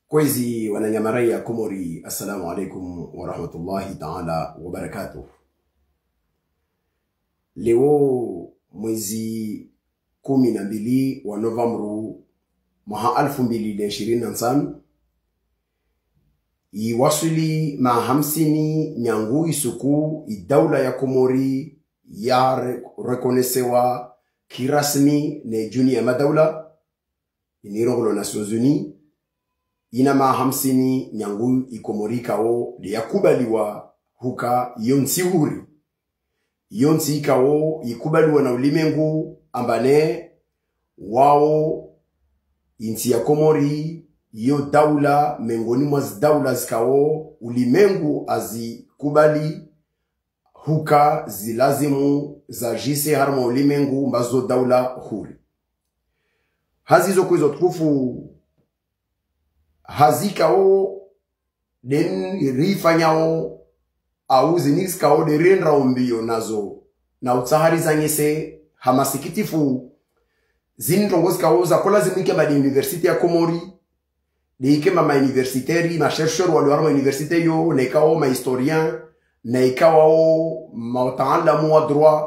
Kwezi wananyamarai ya Komori, assalamu alaikum wa rahmatullahi ta'ala wa barakatuh. Leo mwezi 12 wa Novembru mwaka 2025 iwasili mahamsini nyangu isuku idawla ya Komori ya rekonesewa kirasmi ne juni ya madawla inirongolo Nations Unies. Ina mahamsini nyangu ikomori kao liyakubaliwa huka yonsi huri. Yonsi kao ikubaliwa na ulimengu ambane wao insi ya Komori yo daula mengoni mwa daula zikao ulimengu azikubali huka zilazimu za jise harma ulimengu mbazo daula huri. Hazizo kwezo tukufu hazikao den rifanyao au ziniskao de renra mbio nazo na utsahari zanyese hamasikitifu zintongozi kao za kola zimike ma university ya Komori de ikema ma universitaire ma chercheur wa lorma université yo ne kao ma historien ne kao ma taalamu wa droit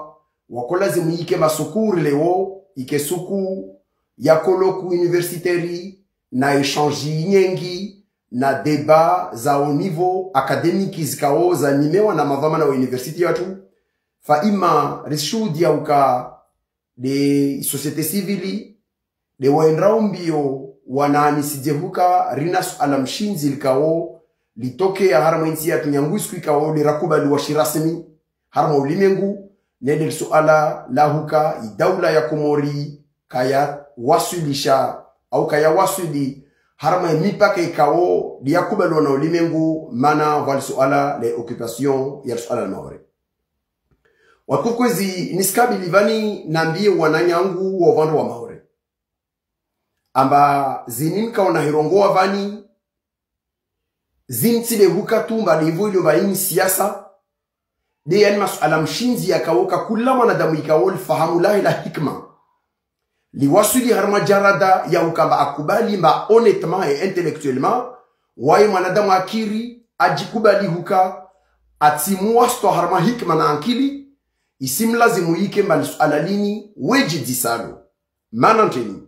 wa kola zimike ma sukuri leo ike suku ya koloku universitaire na échange nyengi na débat za au niveau académique zikao za nimewa na mavama na university yatu fa ima reshudi ya uka de société civile de waendrao mbio wananisije huka rinas alamshinzi likao litoke ya harma insi ya tunyanguisku ikao lirakubali wa shirasmi harma ulimengu nedel suala la huka idawla ya Komori kaya wasulisha au kaya wasudi harma mipaka ikao liyakubaliwa na ulimengu mana wali suala le occupation ya suala la Maore. Watukwezi niskabili vani nambie wananyangu wa vandu wa Maore amba zininka wanahirongoa vani zintsile huka tumba livu ilo baini siyasa de yani masuala mshinzi ya kawoka kula wanadamu ikao lifahamu lahi la hikma liwasuli harma jarada ya ukamba akubali mba honnêtement et intellectuellement wae mwanadamu akiri ajikubali huka atimuwasto harma hikma na ankili isim lazimu yike mbali alalini weji disalo mananteni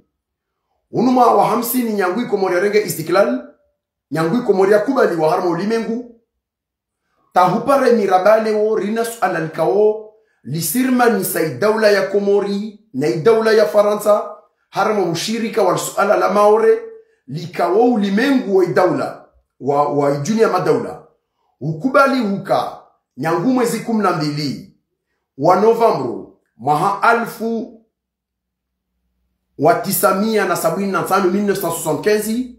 unuma wa hamsini nyangui Komori renge istiklal nyangui Komori kubali wa harma ulimengu tahupare mirabale wo rinas alalikao lisirma nisa idawla ya Komori na idawla ya Faransa harma mshirika wa suala la Maore likawo ulimengu wa idawla wa juni ya madawla ukubali huka nyangu mwezi 12 wa Novembru mwaka 1975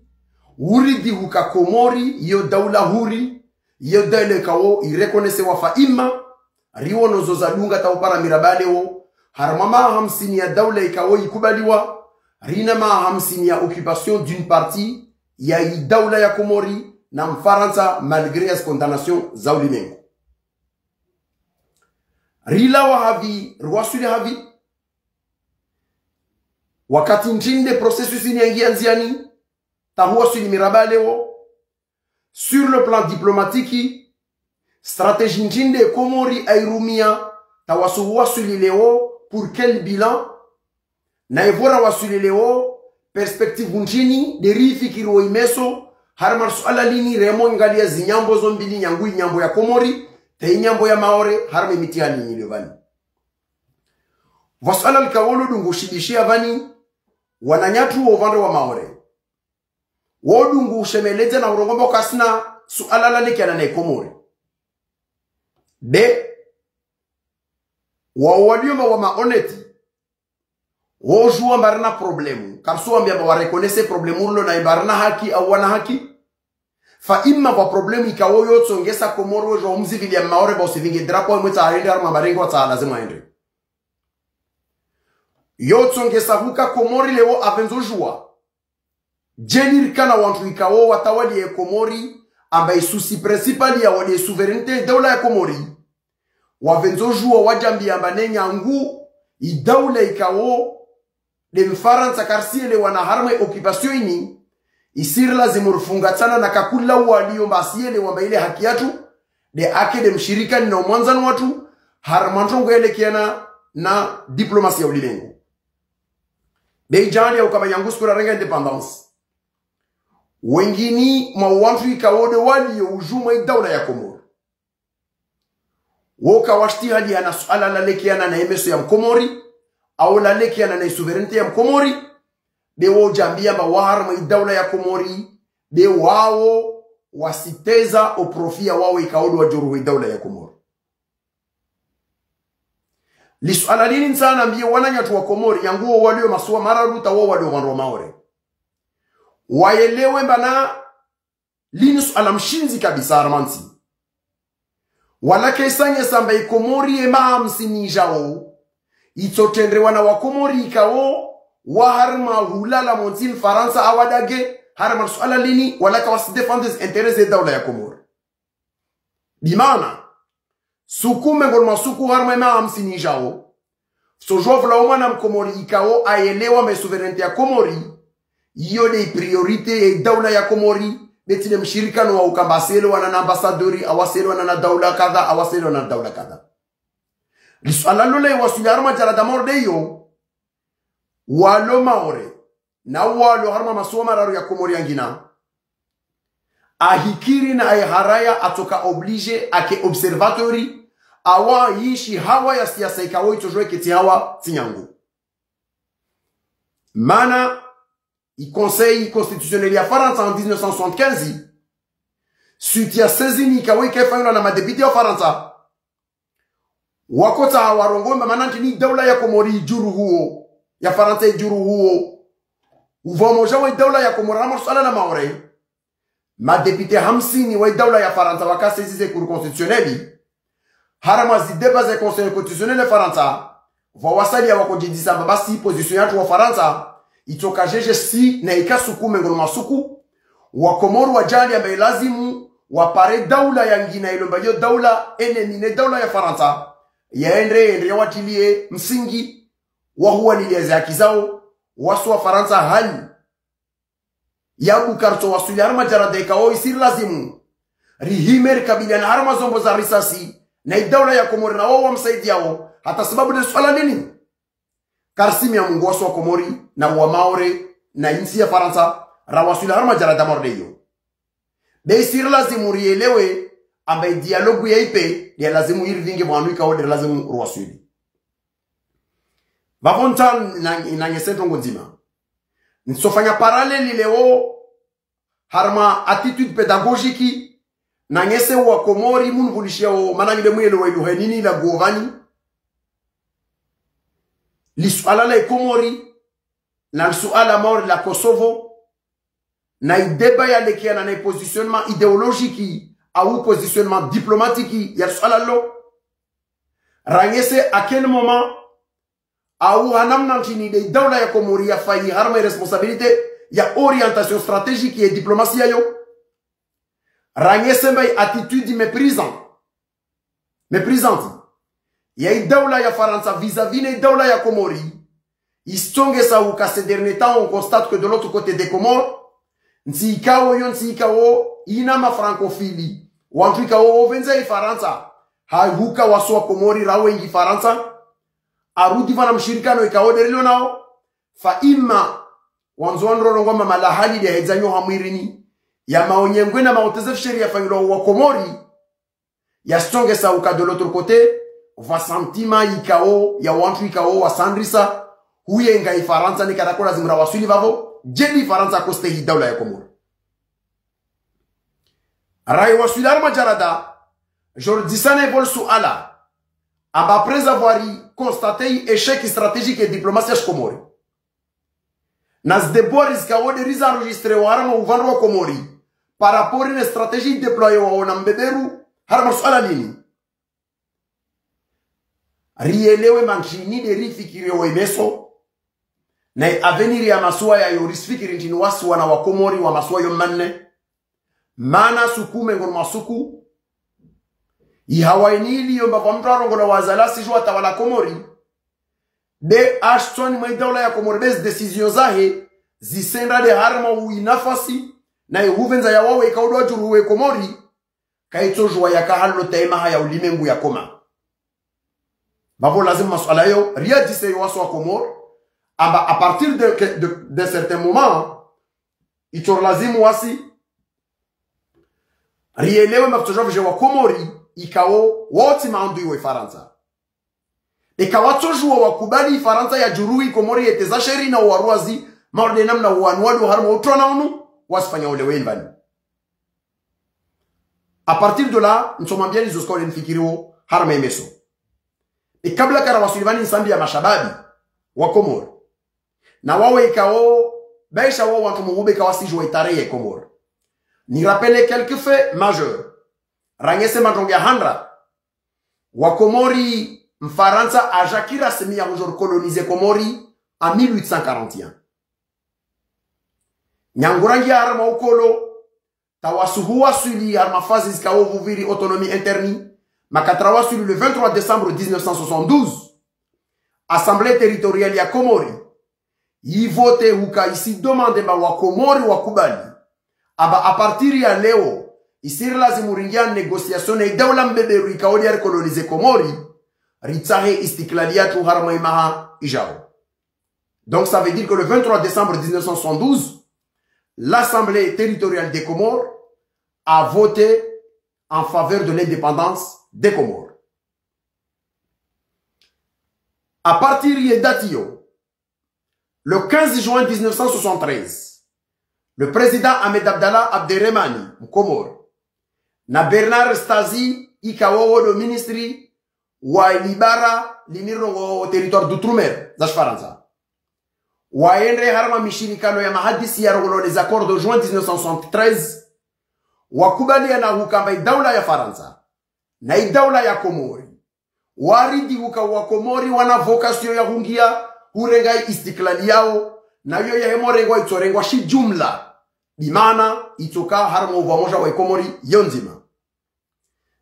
uridi huka Komori yo dawla huri yo dawla kao irekonese wa faima riwono zozadunga taupara mirabale wo harmama hamsini ya dawla ikao ikubaliwa rina ma hamsini ya occupation d'une partie ya dawla ya Komori na Mfaransa malgré as condamnation za ulimengu. Rilawa havi, ruasuli havi wakati njinde processus inyangia nziani tahuasuli mirabale wo sur le plan diplomatique stratégie njinde Komori airumia tawasuwasuli leo pour quel bilan na evora wasuli leo perspective njini derifi kiro imeso harmar suala lini remo ngalia zinyambo zombili nyangu nyambo ya Komori te nyambo ya Maore harme mitiani nyilevani wasala likawolo dungu shibishia vani wananyatu ovando wa Maore wodungu shemeleze na urongombo kasna suala laleke na Komori de wawalioma wa maoneti wojua mbarana problemu kapsuwa mbiyamba wa rekonese problemu ulo na imbarana haki au wana haki fa imma wa problemu ikawo yotso ngesa Komoro wejo mzivili ya Maore ba usivingi drapo mweta haende harma marengo wata lazima haende yotso ngesa huka Komori leo avenzo jua jenirikana wantu ikawo watawali ya Komori amba isusi principali ya wade souveraineté daula ya Komori wavenzo jua wajambi amba nenyangu idaula ikawo de Mfaransa karsiele wana harma occupation ini isiri lazimu rufungatana na kakula walio mbasiele wamba ile haki yatu de ake de mshirika ni na mwanzani watu haramantongo elekiana na diplomasi ya ulimengu beijani ya ukamanyangu skura renga independence wengini mawantu ikawode walio ujuma idawla ya Komoro woka washti hali ya nasuala lalekiana na emeso ya mkomori au lalekiana na sovereignty ya mkomori be wo jambia mawahar ma idawla ya Komori be wao wasiteza oprofia wao ikaodo wa juru idawla ya Komori lisuala lini sana mbie wananyatu wa Komori yanguo walio masuwa mararuta wao walio wanro maore waelewe mbana lini suala mshinzi kabisa armansi wala kesanye samba Komori ema hamsini jao itotendrewa na wa Komori ikao waharma hulala montil Faransa awadage harma suala lini wala kawasi defenders intérêts dawla ya Komoro bimana sukume ngolma suku harma ema hamsini jao so jovla omana mkomori ikao aelewa me sovereignty ya Komori iyo de priorite ya dawla ya Komori betile mshirikano wa ukambaselo wana ambassadori awaselo wana dawla kadha awaselo wana dawla kadha lisuala lole wasularma jarada mordeyo walo maore na walo harma masuwa mararu ya Komori yangina ahikiri na haraya atoka oblige ake observatori awa yishi hawa ya siasa ikawo itojwe keti hawa tinyangu mana i conseil constitutionnel ya Faransa en 1975 suite ya sezini ikawo ikefanywa na madepite ya Faransa wakota warongomba mananti ni dawla ya Komori juru huo ya Faransa juru huo uvamoja wa dawla ya Komori na masuala na maore madepite 50 wa dawla ya Faransa wakasezize cour constitutionnelle harama zideba za conseil constitutionnel ya Faransa vawasali ya wakojidisa basi position yatu wa Faransa itoka jeje si na ikasukume ngolo masuku wa Komoro wa jali ambaye lazimu wapare dawla ya ngina ilomba yo dawla enemy dawla ya Faransa yaende watilie msingi wa huwa nilieze akizao wasu wa Faransa hali ya bukarto wasuli harma jarada ikao isiri lazimu rihimer kabila na harma zombo za risasi na idawla ya Komori na wao wamsaidi yao hata sababu de swala nini karsimi ya mungu wasu wa Komori na wa maore na insi ya Faransa rawasuli harma jarada mordeyo de isiri lazimu rielewe ambaye dialogu ya ipe ya lazimu hiri vingi mwanuika ode lazimu ruwasuli vavontan na ngesento ngonzima nsofanya paraleli leo harma attitude pédagogique na ngese wa Komori munu vulishia o manangile mwele wa iluhenini la govani lisuala la Komori na suala maori la Kosovo na ideba ya lekia na positionnement idéologique au positionnement diplomatique ya suala lo rangese à quel moment au hanamna nchini de dawla ya Komori ya fayi harma responsabilité ya orientation stratégique et diplomatie ya yo rangese mbay attitude méprisante ya dawla ya Faransa vis-à-vis de dawla ya Komori istonge sa ou ces derniers temps on constate que de l'autre côté des Comores ntikao ina ma francophilie wantu ikawo venza i Faransa hahuka waswa Komori rawe ingi Faransa arudi vana mshirikano ikawo derilo nao fa imma wanzonro ngoma malahali ya hedzanyo hamwirini ya maonyengwe na maotezef sheria fangilo wa Komori ya stonge sa uka de l'autre côté va sentima ikao ya wantu ikao wa sandrisa huye nga i Faransa ni katakola zimra wasuli vavo jeli Faransa koste hi dawla ya Komori rai wasuli arma jarada jordisane vol suala après avoir constaté échec stratégique et diplomatique Komori nas deboris kawo de riza enregistré warama uvandro wa Komori par rapport à une stratégie déployée wa nambeberu harma suala nini rielewe manchini de rifikiri wa imeso na avenir ya masua ya yorisfikiri ntini wasi wana wa Komori wa masua yomanne mana sukume ngono masuku ihawainili yomba kwa mtaro ngono wazalasi jua tawala Komori de Ashton maidawla ya Komori bez decision zahe zisenda de harma uinafasi na ihuvenza ya wawe ikaudwa juruwe Komori kaitojwa ya kahalo taima ya ulimengu ya koma. Babo lazim masuala yo ria dise yo waso Komor amba a partir de certain moment itor lazim wasi rielewe maftojwa vya Komori ikao wote maandu iwe Faransa. Ikawatojwa wakubali Faransa ya juruwi Komori eteza sheri na waruazi maorde namna wanwadu harma utrona unu wasifanya ule wenvani. A partir de là, nous sommes bien les oscores nfikiriwo harma emeso. E kabla kara wasulivani nsambi ya mashababi wa Komor. Na wawe ikao baisha wawe wantumugube kawasijwa itarehe Komor. Ni rappele quelques faits majeurs. Rangese majongia handra. Wa Komori Mfaransa a jakira semi ya aujourd'hui colonisé Komori en 1841. Nyangurangi arma ukolo tawasuhuwa suli arma fazis kao vuviri autonomie interni makatrawa suli le 23 décembre 1972 assemblée territoriale ya Komori yi vote huka isi demande ba wa Komori wa kubali aba a partir ya leo isiri lazimu ringia négociation na idawla mbeberu ikaodi ya coloniser Komori ritsahe istiklaliatu harma imaha ijao. Donc ça veut dire que le 23 décembre 1972 l'Assemblée territoriale des Comores a voté en faveur de l'indépendance des Comores. À partir de datio, le 15 juin 1973, le président Ahmed Abdallah Abderrahmani, Comore, na Bernard Stasi, ikawo le ministre wa libara limirongo territoire d'outre-mer, zash Faransa. Waendre harma mishirikano ya mahadisi ya rogolo les accords de juin 1973 wakubali na hukamba idawla ya Faransa na idawla ya Komori waridi huka wa Komori wana vocation ya hungia hurenga istiklali yao na yo ya hemorengwa itorengwa shi jumla bimana itoka harma uvamoja wa Komori yonzima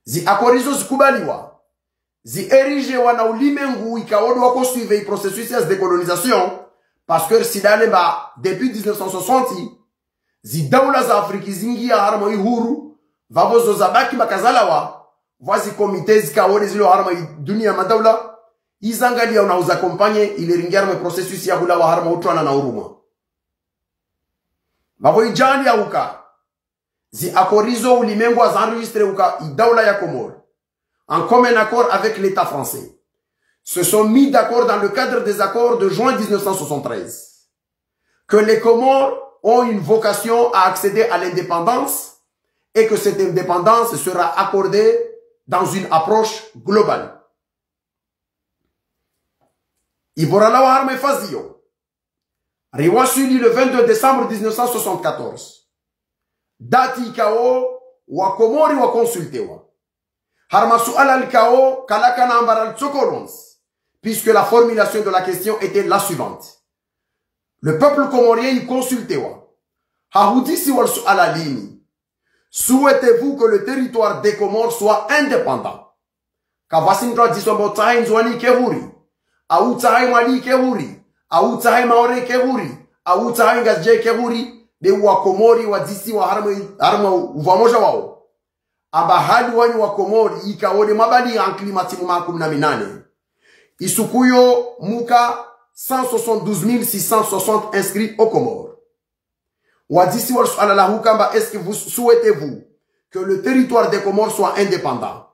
zi akorizo zikubaliwa zi erige wana ulimengu ikaodo wako suive i processus de décolonisation. Parce que si depuis 1960, zi daula za Afriki zingi ya harma ihuru, vavozo zabaki makazalawa, vazi komite zikaone zilo harma dunia madaula, izangali ya unauza kompanye ili ringiarme processus ya hula wa harma utuana na uruma. Vavo ijani ya uka, zi akorizo ulimengu wa enregistré uka idaula ya Komor, en commun accord avec l'État français. Se sont mis d'accord dans le cadre des accords de juin 1973 que les Comores ont une vocation à accéder à l'indépendance et que cette indépendance sera accordée dans une approche globale. Ivorala wa harme fazio. Riwasuli le 22 décembre 1974. Dati kao wa Komori wa consultewa. Harma suala al-kao kalakana ambaral tsokolons. Puisque la formulation de la question était la suivante. Le peuple comorien y consultait. Haoudisi wal suala lini. Souhaitez-vous que le territoire des Comores soit indépendant? Kavasintra disombo tahay nzwani kehuri. Au tahay mali kehuri. Au tahay maore kehuri. Au tahay ngazje kehuri. De wa Komori wa disi wa harma uvamoja wao. Aba hali wani wa Komori ikaone mabali en climatimu makum na minane. Isukuyo muka 172 660 inscrits aux Comores. Wadisi wal suala la hukamba, est-ce que vous souhaitez-vous que le territoire des Comores soit indépendant?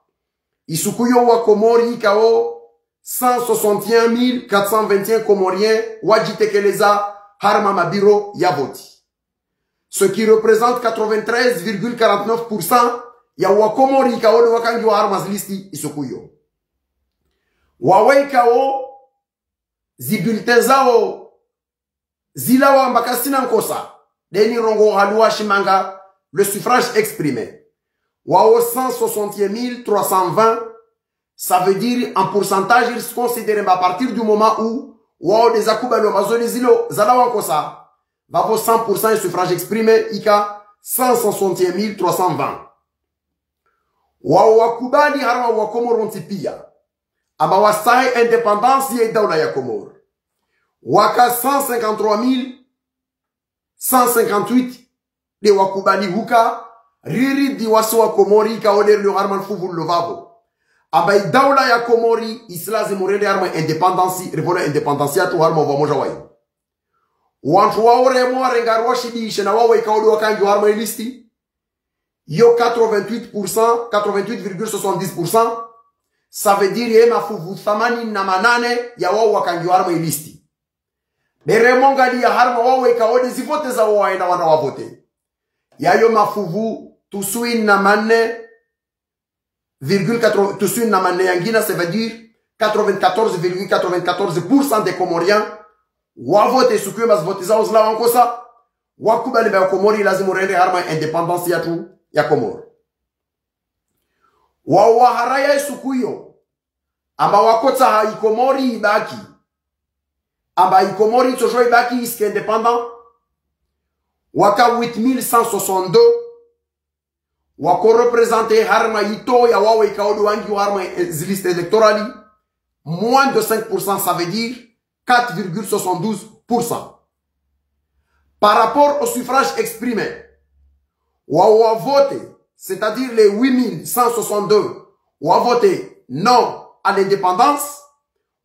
Isukuyo wa Komori ikao 161 421 Comoriens wajitekeleza harma mabiro ya voti. Ce qui représente 93,49% ya wa Komori ikao de wakangi wa harma zilisti isukuyo. Wawekao zibultezao zilawa mbakasina nkosa deni rongo halua shimanga le suffrage exprimé. Wao 161 320, ça veut dire en pourcentage ils se considèrent à partir du moment où wao des akubalo mazoni zilo zalawa nkosa vavo 100% le suffrage exprimé ika 161 320. Wao wakubali harwa wa Komoronti pia aba wasahi indépendance ya daula ya Komor. Waka 153 158 de wakubali huka riri di waso wa Komori ka oder le harman fuvu lovavo abai daula ya Komori islazi murende harma independence revola independence ya tu harma wa moja wai wantu waore mo rengarwa shibishe na wawe ka odi wakangi harma listi yo 88%, 88,70%, ça veut dire yema fuvu thamani na manane ya wao wakangi harma listi beremonga ya harma wawe ka odi zivote za wao waenda wana wavote yayo mafuvu tusui na mane tusui na mane yangina, ça veut dire 94,94% des Comoriens wavote sukuyo mazvote za uzla wankosa wakubali ba Komori lazima rende harma independence yatu ya Komoro waharaya sukuyo amba wakota ha Komori ibaki amba Komori tojo ibaki iske independant waka 8162 wako représenter harma ito ya wawe kaodo wangi harma liste électorale moins de 5%, ça veut dire 4,72%. Par rapport au suffrage exprimé, wawa voté, c'est-à-dire les 8162 wa voté non à l'indépendance,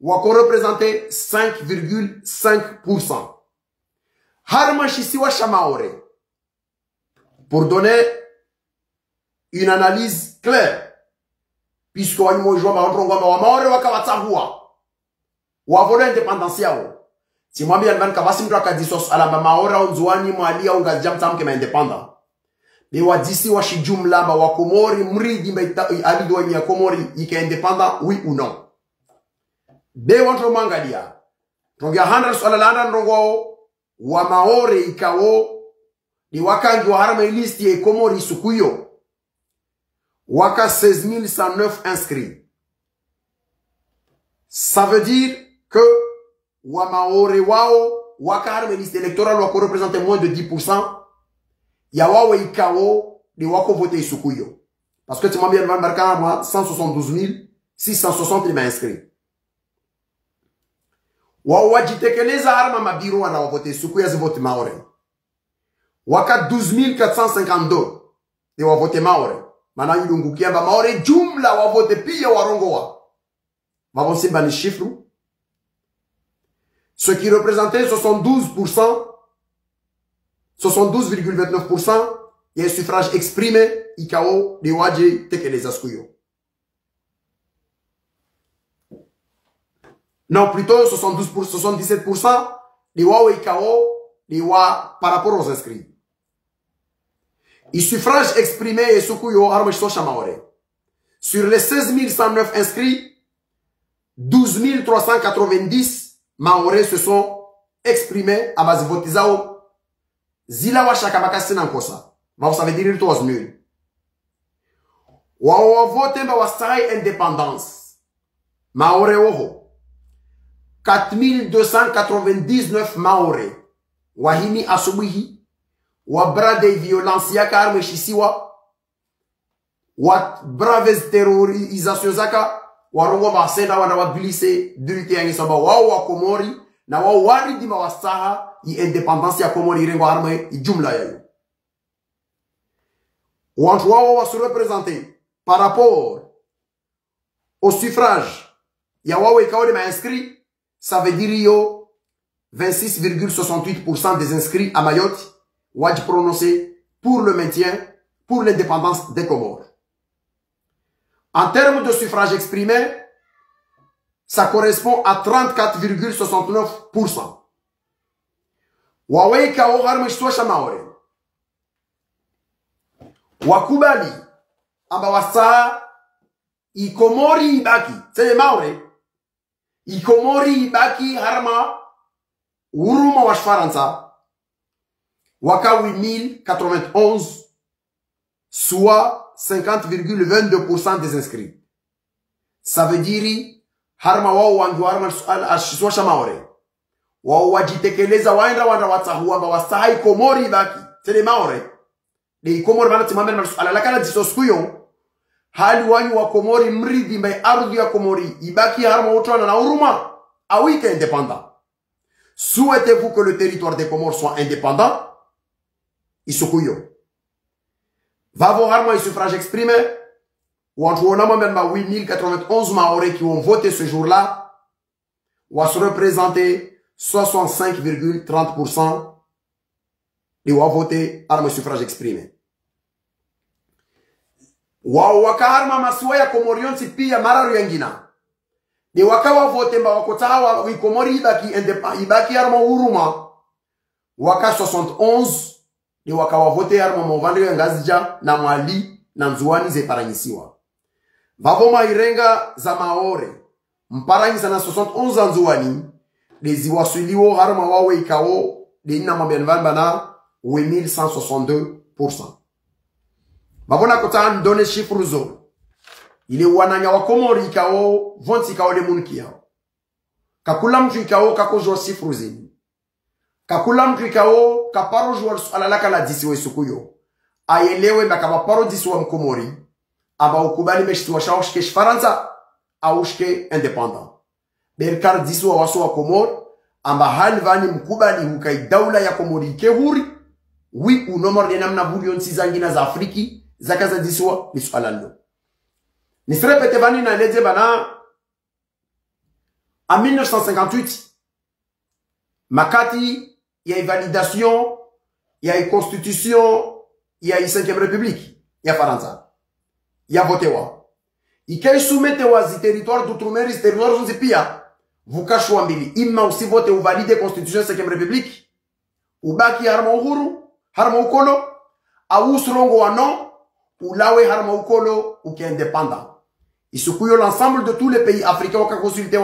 wako représenter 5,5%. Harma shisiwa shamaore. Pour donner une analyse claire, puisque wanimo jwa maondrongo wa maore wakawatahua wavolo independance yao timwambia nvan kabasi mtu akadisos ala maore onzuani mwalia ungajam tamke ma independent be wadisi wa shijumla ba wa Komori mridi mba alido ya Komori ika independent oui ou non be wantro mangalia tongia 100 swala landa ndongo wa maore ikawo ni wakangi wa harama listi ya Komori sukuyo waka 16,109 inscrits. Ça veut dire que wamaore wao waka harama liste électorale wako représenter moins de 10%. Ya wao ikawo ni wako vote sukuyo. Parce que tu m'as bien marqué moi 172,660 inscrits. Wao wajitekeleza harama mabiro wana vote sukuyo zi vote maore. Waka 12,452 ni wa vote maore. Mana yulungu kiamba maore jumla wa vote pia warongoa. Mavonsimba ni chiffre. Ce qui représentait 72%, 72,29%, il y a un suffrage exprimé, ikao, de waje tekeleza skuyo. Non, plutôt 72%, 77%, de wa ikao, de wa par rapport aux inscrits. Il suffrage exprimé et sukuyo armeshto shamaore. Sur les 16,109 inscrits, 12,390 maore se sont exprimés à base votizao. Zila wa shakamaka nankosa. Ma ça veut dire que was nul. Wa vote ba wasai indépendance. Maore oho. 4,299 maore. Wahini asubuhi. Wa brade violence ya karme shisiwa wa braves terrorisation zaka warongo basenda wana wabilise durite yangi samba wao wa Komori na wao wari di mawasaha i independance ya Komori rengo arme i jumla yayo wantu wao wa se représenter par rapport au suffrage ya wao ikaode ma inscrit ça veut dire yo 26,68% des inscrits à Mayotte Wadi prononcé pour le maintien, pour l'indépendance des Comores. En termes de suffrage exprimé, ça correspond à 34,69%. Wawei kao harmishwa shamaore. Wakubali amba wasa ikomori ibaki. Seye maore. Ikomori ibaki harma uruma wa Faransa. Waka 8091, soit 50,22% des inscrits. Ça veut dire, harma wao wangi harma ashiswa shamaore. Wao wajitekeleza waenda wanda watahua mba wasahai Komori baki. Tele maore. De Komori bana timambe na alalakana disoskuyo. Hali wanyu wa Komori mridi mba ardhi ya Komori. Ibaki harma utwana na uruma. Awike indépendant. Souhaitez-vous que le territoire des Comores soit indépendant? isukuyo. Va voir moi, suffrage exprimé. Ou entre on a même 8091 Maoré qui ont voté ce jour-là. Ou à se représenter 65,30% et ou à voter à le suffrage exprimé. Wakaharma masuaya komorion tipi ya mararu yangina. De wakawa vote mba wakotawa wikomori ibaki harma uruma. Waka 71 de wakawa vote harma mwavande yangazija na mwali na nzuani ze paranyisiwa. Vavoma irenga za Maore. Mparanyisa na 71 za nzuani. De ziwasuliwo harma wawe ikao de ina mwabianvamba na 1162%. Babona kota ndone chiffre zo. Ile wananya wa Komori ikao vonti ikao de munki yao. Kakula mtu ikao kako jwa chiffre zini. Kakula mtu ikao kaparo jwa alalaka la disiwe sukuyo. Ayelewe makaba paro disiwa mkomori. Aba ukubali meshtiwa shaushke shfaranza. Aushke independant. Berkar disiwa waso wa Komor. Amba halvani mkubali hukai daula ya Komori kehuri. Wi unomor de namna bulion sizangina za Afriki. Zakaza disiwa ni sualalo. Nisrepete vani na leze bana. En 1958, makati, il y a une validation, il y a une constitution, il y a une 5e république. Il y a Faranza. Il y a votewa. Il y a soumettewa zi territoire d'outre-mer, zi territoire zonzi pia. Vous cachez mbili. Imma aussi vote ou valide constitution 5e république. Ou baki harma uhuru, harma ukolo, au surongo wa non. Ou lawe harma ukolo ou qui est indépendant. Il se couille l'ensemble de tous les pays africains qui ont consulté.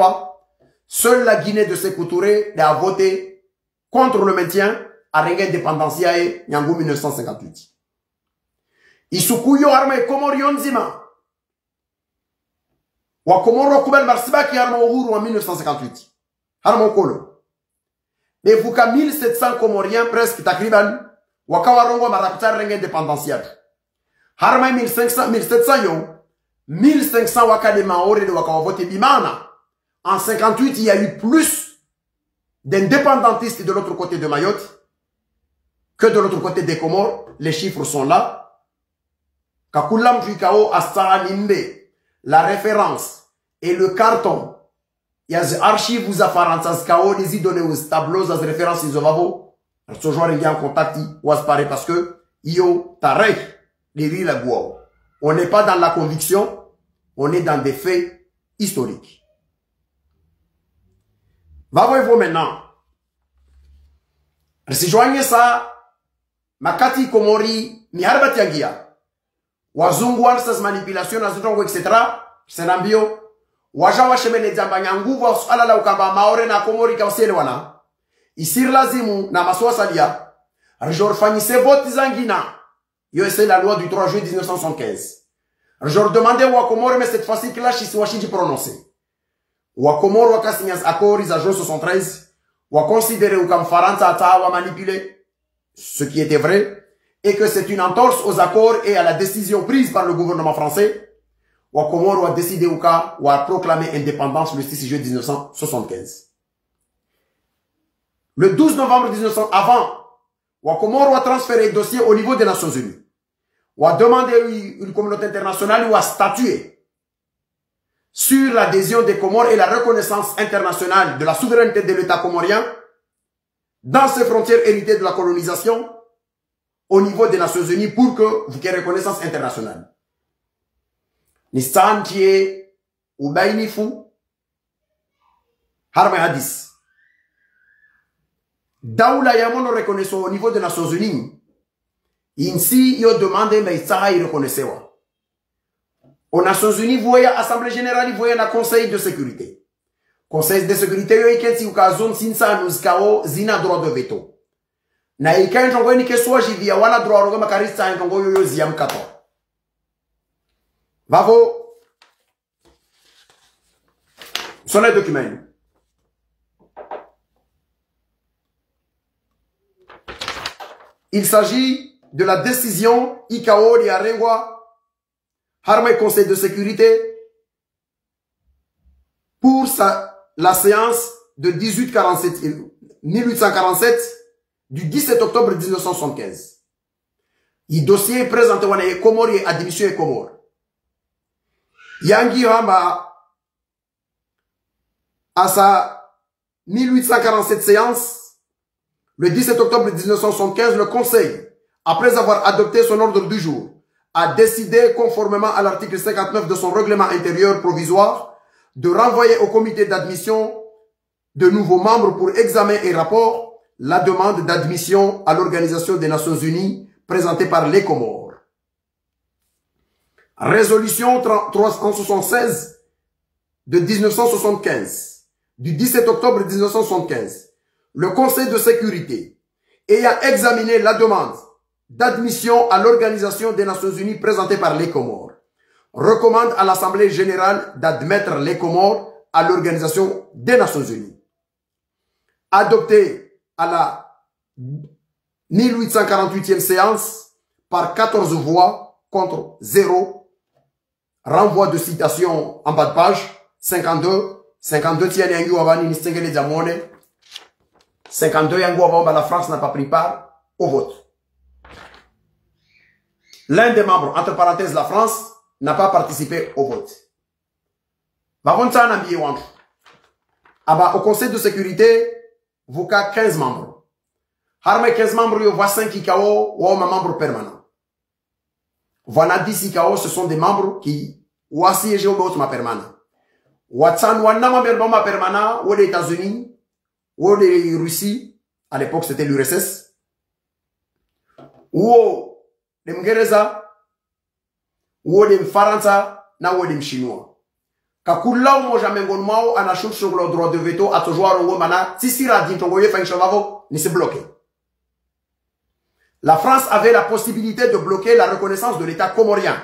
Seule la Guinée de Sékou Touré a voté contre le maintien à l'indépendance indépendanciae Nyangou 1958. Il se couille harma et Komorion Zima. Wa Komoro Koubel Marsiba qui harma uhuru en 1958. Harma ukolo. Mais vous qu'à 1700 Comoriens presque takriban. Wakawarongo marakutar renge indépendanciae. Harma 1500, 1700 yo. 1500 waka de Maori de waka voté bimana. En 58, il y a eu plus d'indépendantistes de l'autre côté de Mayotte que de l'autre côté des Comores. Les chiffres sont là. Kakulam Jukao Nimbe, la référence et le carton. Il y a des archives vous affarantas kao, les données aux tableaux, aux références, ils ont ce joueur est en contact, ou à se parler parce que, yo, tarek. On n'est pas dans la conviction, on est dans des faits historiques. Va voir maintenant. Si joignez ça, makati komori, mi harbati yangia. Wazungu warsas manipulation, azutongo, etc. Senambio. Wajawa shemene jamba nyangu, ala la ukamba maore na komori kausele wana. Isir lazimu na maswa salia. Rjor fanise voti zangina. C'est la loi du 3 juillet 1975. Je leur demandais à Wakomoro, mais cette fois-ci, que là, je suis prononcé. Wakomoro, Wakasignaz accord, ils ajoutent 73. Wakonsidéré ou comme Faranza Atawa manipulé. Ce qui était vrai. Et que c'est une entorse aux accords et à la décision prise par le gouvernement français. Wakomoro a décidé ou a proclamé indépendance le 6 juillet 1975. Le 12 novembre 1900, avant, Wakomoro a transféré le dossier au niveau des Nations Unies. Ou a demandé à une communauté internationale ou a statué sur l'adhésion des Comores et la reconnaissance internationale de la souveraineté de l'État comorien dans ses frontières héritées de la colonisation au niveau des Nations Unies pour que vous ayez reconnaissance internationale. Nistantie ou Bainifu Harma Hadis. Daoula Yamono reconnaissant au niveau des Nations Unies. Ainsi, il demande, mais ça, il reconnaissait. Aux Nations Unies, vous voyez, Assemblée Générale, vous voyez, le Conseil de Sécurité. Conseil de Sécurité, il y a une zone, sinsa, nous, kao, zina, droit de veto. Na ikan, j'en vois une question, j'y vis, wana, droit, roga, makarista, un kongo, yo, ziam, kato. Bravo. Sont les documents. Il s'agit de la décision ICAO de Arengwa, Harmé Conseil de sécurité, pour la séance de 1847 du 17 octobre 1975. i dossier présenté wana e Comore et admission e Comore. Yangi hamba à sa 1847 séance, le 17 octobre 1975, le Conseil, après avoir adopté son ordre du jour, a décidé, conformément à l'article 59 de son règlement intérieur provisoire, de renvoyer au comité d'admission de nouveaux membres pour examen et rapport la demande d'admission à l'Organisation des Nations Unies présentée par les Comores. Résolution 376 de 1975. Du 17 octobre 1975, le Conseil de sécurité, ayant examiné la demande d'admission à l'Organisation des Nations Unies présentée par les Comores, recommande à l'Assemblée générale d'admettre les Comores à l'Organisation des Nations Unies. Adopté à la 1848e séance par 14 voix contre 0, renvoi de citation en bas de page, 52 tiens yangu avani nistengele jamone 52 yangu avamba la France n'a pas pris part au vote. L'un des membres, entre parenthèses la France, n'a pas participé au vote. Au Conseil de sécurité, vous avez 15 membres. Harme 15 membres, il y a 5 ICAO ou un membre permanent. Voilà 10 ICAO, ce sont des membres qui ont siégé au vote permanent. Watsan Wanama Berbama permanent, ou les États-Unis, ou les Russie, à l'époque c'était l'URSS, ou les Mgereza, ou les Faransa, ou les Chinois. Kakula ou Mojamengon Mao, en achou sur le droit de veto, à toujours au Mana, Tissira dit Tongoye Fanchavavo, ni se bloqué. La France avait la possibilité de bloquer la reconnaissance de l'État comorien.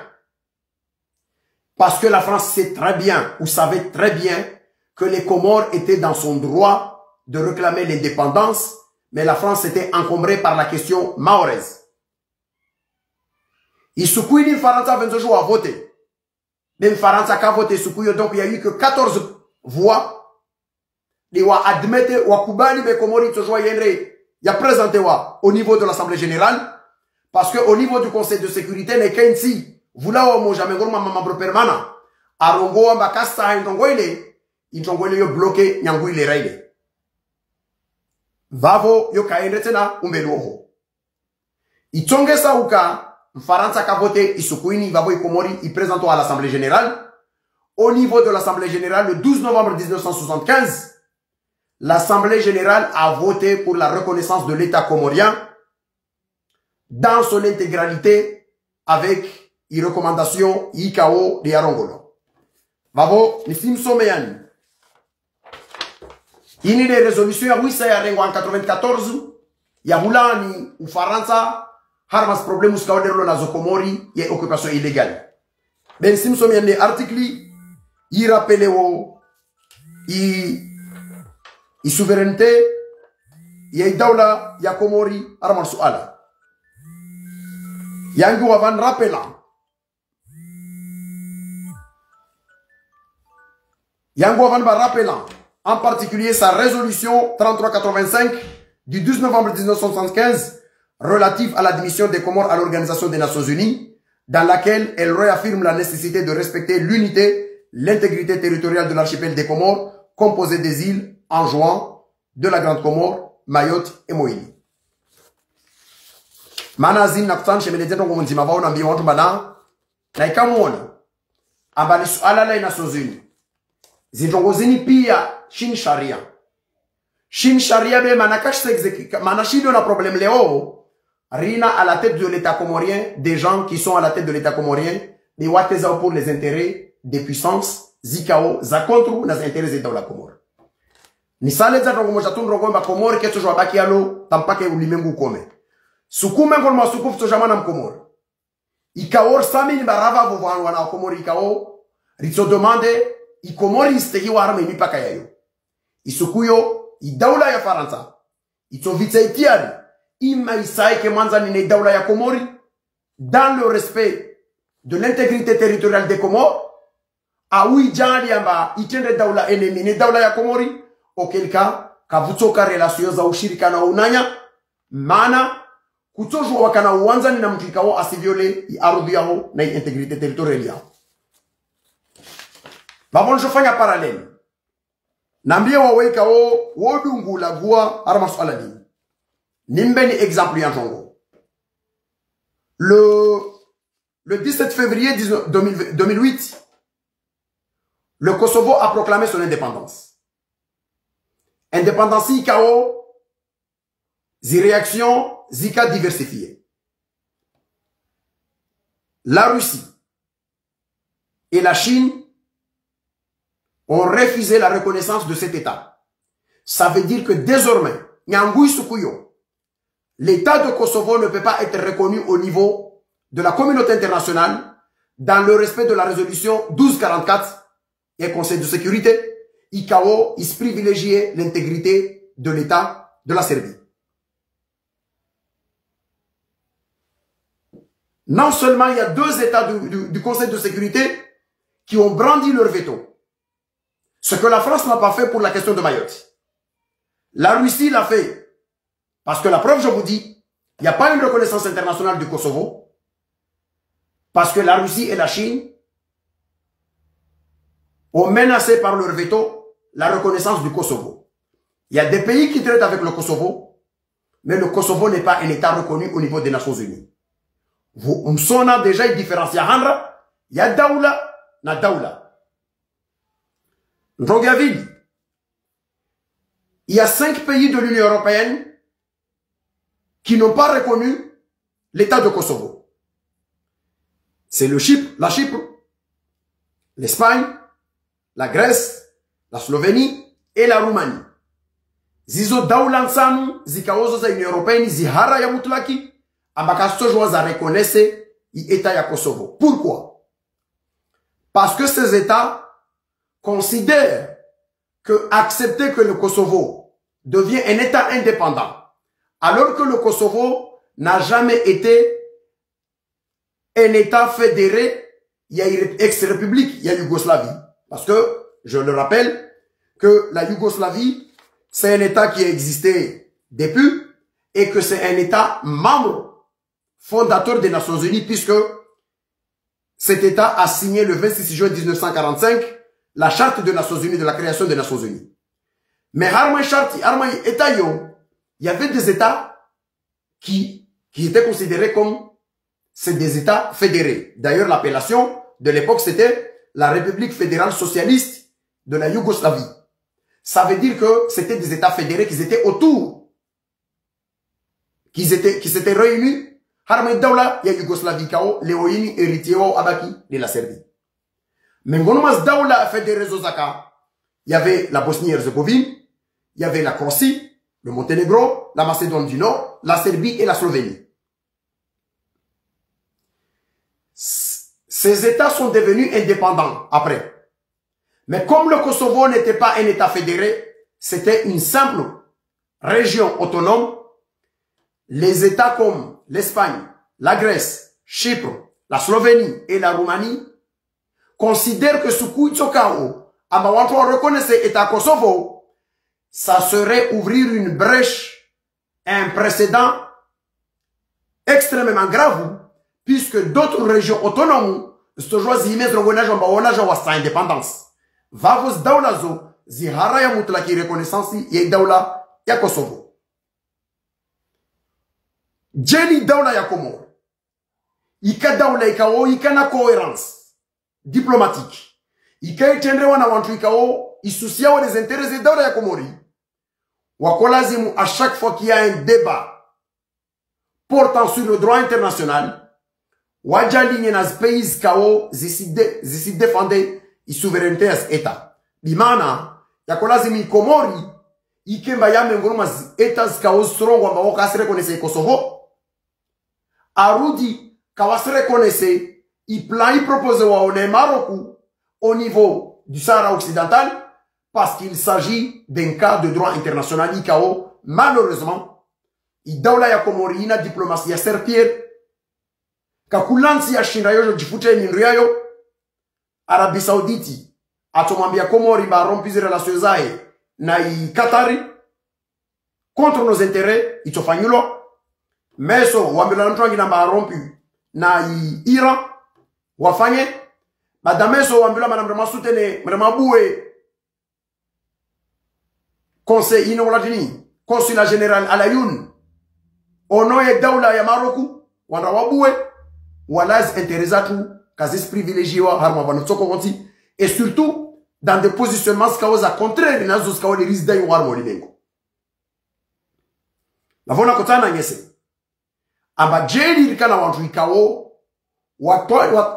Parce que la France sait très bien, ou savait très bien, que les Comores étaient dans son droit de réclamer l'indépendance, mais la France était encombrée par la question mahoraise. Il Soukouini Faransa 22 jours à voter. Même Faransa a voté Soukouyo, donc il n'y a eu que 14 voix. Et on admettre, ou Koubani, mais Komori, il y a présenté au niveau de l'Assemblée générale, parce que au niveau du Conseil de sécurité, les Kensi, vous là, où jamais membre permanent. Arongo, Ambakasta, Intongoile, yo bloqué, Nyangui, les règles. Vavo, yo kaenretena, umbeluoho. Itonge sa uka, Faransa ka voté, Isukouini, Vavo et Komori, ils présentent à l'Assemblée générale. Au niveau de l'Assemblée générale, le 12 novembre 1975, l'Assemblée générale a voté pour la reconnaissance de l'État comorien dans son intégralité avec une recommandation IKO de Yarongolo. Vavo, ni Simso Meyani. Il y a des résolutions, oui, ça y a en 94, il y a Moulani ou Faransa, Harmas problème, ou Skaoderlo na Zokomori, il y a occupation illégale. Ben Simso Meyani, article, il rappelle il souveraineté, il y a Daoula, il y a Komori, Arman Souala. Il y a un gros avant rappelant. Yango Van va rappelant, en particulier sa résolution 3385 du 12 novembre 1975 relative à l'admission des Comores à l'Organisation des Nations Unies, dans laquelle elle réaffirme la nécessité de respecter l'unité, l'intégrité territoriale de l'archipel des Comores, composé des îles Anjouan, de la Grande Comore, Mayotte et Moïni. Manazin Naktan, chez Ménédien, on dit, ma va, on a bien, on a Naïkamouana, Abalisu Alala et Nations Unies. Zitongozini pia Shin Sharia. Shin Sharia be manakash s'exécute. Manashido na problème léo. Rina à la tête de l'État comorien, des gens qui sont à la tête de l'État comorien, des watezao pour les intérêts des puissances, zikao, zakontru, nas intérêts de la Comore. Ni sale za tongo mojatun rogomba Comore, keto jwa baki alo, tampake ulimengu kome. Sukume ngolma sukuf to jamana mkomore. Ikaor sami ni barava vovan wana Comore ikao, ritso demande, I Komori istegi warame ni paka yayo. Isukuyo, I daula ya Faransa. Itovitsa itiari. Ima isaye ke manzani ne daula ya Komori. Dans le respect de l'intégrité territoriale des Comores. Aoui jani yamba itende daula enemi ne daula ya Komori. Auquel cas, kavutoka relation za ushirika na unanya. Mana, kutojua wakana uwanza ni na mtu ikao asiviole ardhi yao na integrite territoriale yao. Babon jofanya parallèle. Nambie wawe ikao wodungu lagua ara masuala dini. Nimbe ni exemple ya njongo. Le 17 février 2008, le Kosovo a proclamé son indépendance. Indépendance ikao zi réaction zika diversifiée. La Russie et la Chine ont refusé la reconnaissance de cet État. Ça veut dire que désormais, l'État de Kosovo ne peut pas être reconnu au niveau de la communauté internationale dans le respect de la résolution 1244 et Conseil de sécurité. ICAO, il privilégiait l'intégrité de l'État de la Serbie. Non seulement il y a 2 États du Conseil de sécurité qui ont brandi leur veto. Ce que la France n'a pas fait pour la question de Mayotte. La Russie l'a fait. Parce que la preuve, je vous dis, il n'y a pas une reconnaissance internationale du Kosovo. Parce que la Russie et la Chine ont menacé par leur veto la reconnaissance du Kosovo. Il y a des pays qui traitent avec le Kosovo, mais le Kosovo n'est pas un État reconnu au niveau des Nations Unies. Vous, on a déjà une différence. Il y a Daoula, na Daoula. Il y a 5 pays de l'Union européenne qui n'ont pas reconnu l'État de Kosovo. C'est la Chypre, l'Espagne, la Grèce, la Slovénie et la Roumanie. Zizo Daoulansan, Zikaozo za Union européenne, Zihara ya Mutlaki, Abakasto Joaza reconnaissent l'État ya Kosovo. Pourquoi? Parce que ces États considère que accepter que le Kosovo devient un État indépendant, alors que le Kosovo n'a jamais été un État fédéré, il y a une ex-république, il y a Yougoslavie. Parce que, je le rappelle, que la Yougoslavie, c'est un État qui a existé depuis et que c'est un État membre fondateur des Nations Unies puisque cet État a signé le 26 juin 1945 la charte des Nations Unies, de la création des Nations Unies. Mais il y avait des États qui étaient considérés comme c'est des États fédérés. D'ailleurs, l'appellation de l'époque, c'était la République fédérale socialiste de la Yougoslavie. Ça veut dire que c'était des États fédérés qui étaient autour, qui s'étaient réunis. Harma Daoula, il y a Yougoslavie, Léoïni, héritier Abaki de la Serbie. Mais Ngonomas Daoula fédéré Zozaka, il y avait la Bosnie-Herzégovine, il y avait la Croatie, le Monténégro, la Macédoine du Nord, la Serbie et la Slovénie. Ces États sont devenus indépendants après. Mais comme le Kosovo n'était pas un État fédéré, c'était une simple région autonome, les États comme l'Espagne, la Grèce, Chypre, la Slovénie et la Roumanie considèrent que ce coup Tsokao, Amawanto reconnaissait État Kosovo, ça serait ouvrir une brèche, un précédent extrêmement grave, puisque d'autres régions autonomes se choisissent mettre en indépendance. Vavos Daulazo, Zihara ya Mutlaki reconnaissance, ya Daula ya Kosovo. Jenny Daula ya Komoro. Ika Daula ikao, ika na cohérence diplomatique. Ika itendre wana wantu ikao, isusia wa des intérêts de Daula ya Komori. Wakolazimu à chaque fois qu'il y a un débat portant sur le droit international, Wadjali nas pays kao zisi défendait la souveraineté à État. Bimana, yakolazimu Komori, ikemba ya mengoroma États kao strong wamba wakasere konese Kosovo. Arudi kawasere konese i plan y propose wa one Maroc au niveau du Sahara occidental parce qu'il s'agit d'un cas de droit international ICAO. Malheureusement, il daula ya Komori ina diplomatie ya serpierre kakulansi ya shinrayo jifute minriayo Arabie Saoudite atomwambia Komori ba rompize relations zae na i Qatari contre nos intérêts itofanyulo mais so wambela ntwangi na rompu na Iran wafanye madame so wambela madame masutene madame boué conseil inolatini consulat général à la Youn onoye daula ya Maroku wanda waboué walaz intéressatu kazis privilégié wa harma vanotoko konti et surtout dans des positionnements skaoza contraire na zo skawo les risques d'ailleurs warmo libengo la vona kotana ngese amba jeli likana wantu ikawo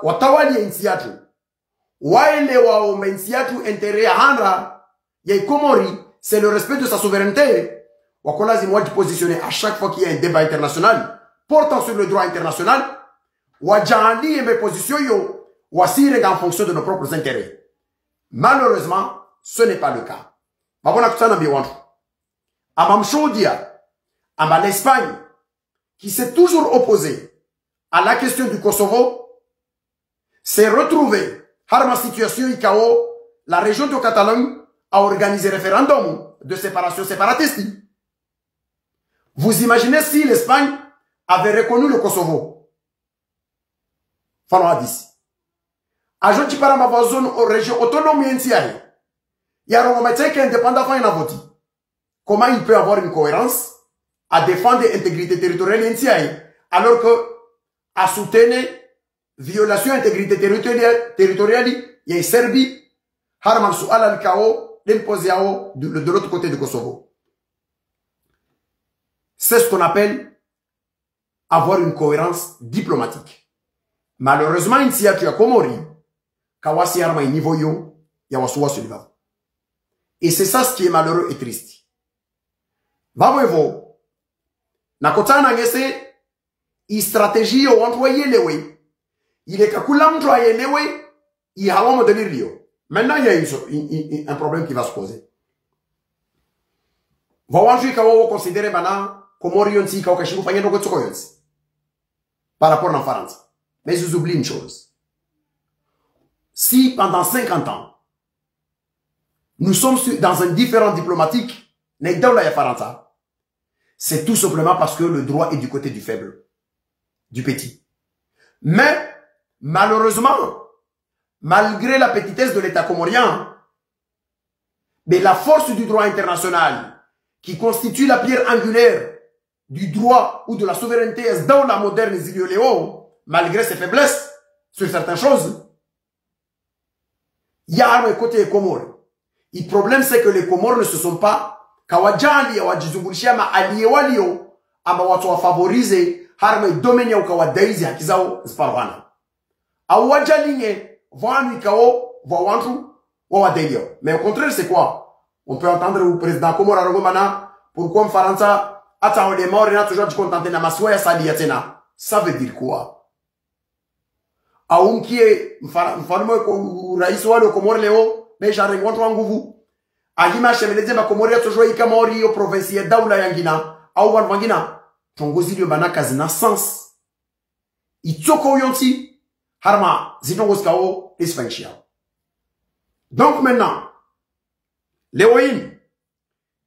watawali nchi yatu waele wa nchi yatu intérêt ya handa ya Komori c'est le respect de sa souveraineté wakolazi mwaji positionner à chaque fois qu'il y a un débat international portant sur le droit international wajali mes positions yo wasire en fonction de nos propres intérêts. Malheureusement ce n'est pas le cas babona kutana biwantu amamshodia amba l'Espagne qui s'est toujours opposé à la question du Kosovo, s'est retrouvé, par ma situation ICAO, la région de Catalogne a organisé référendum de séparation séparatiste. Vous imaginez si l'Espagne avait reconnu le Kosovo? Fano d'ici. Ajouti par ma zone aux régions autonomes entières. Il y a un métier qui est indépendant à voter. Comment il peut avoir une cohérence à défendre l'intégrité territoriale entière alors que à soutenir violation intégrité territoriale il y a Serbie harman su alal kao l'imposé de l'autre côté du Kosovo. C'est ce qu'on appelle avoir une cohérence diplomatique. Malheureusement ici à Komori kawasi harma niveau yo ya wasuwa suliva. Et c'est ça ce qui est malheureux et triste. Vavoevo nakotana ngese i stratégie yo wantoye lewe il est kakula mtu ayelewe i hawa modeli rio. Maintenant il y a un problème qui va se poser. Vawanju ikawo considérer maintenant Komori yonsi ikawo kashiku fanya ndogo tsoko yonsi par rapport à la France. Mais vous oubliez une chose. Si pendant 50 ans nous sommes dans un différend diplomatique c'est tout simplement parce que le droit est du côté du faible, du petit. Mais, malheureusement, malgré la petitesse de l'État comorien, mais la force du droit international, qui constitue la pierre angulaire du droit ou de la souveraineté dans la moderne Zilio, malgré ses faiblesses sur certaines choses, il y a un côté Comores. Le problème, c'est que les Comores ne se sont pas kawajali wajizungulishia ma aliye walio ama watu wafavorize harma domenia ukawadaizi haki zao ziparwana au wajalinye vanu ikao vawantu wawadelio. Mais au contraire c'est quoi? On peut entendre le président Komora Rogomana pourquoi Faransa ata ole mort na toujours du contenter na maswa ya sali tena. Ça veut dire quoi? Aunkie mfalme ko rais wale Komora leo meja rencontre nguvu alima shemeleze ba Komori toujours ikamori au provincial daula yangina au wanvangina tongozi lyo banaka zina sens itoko yonti harma zitongo skao esfanchia. Donc maintenant leoyin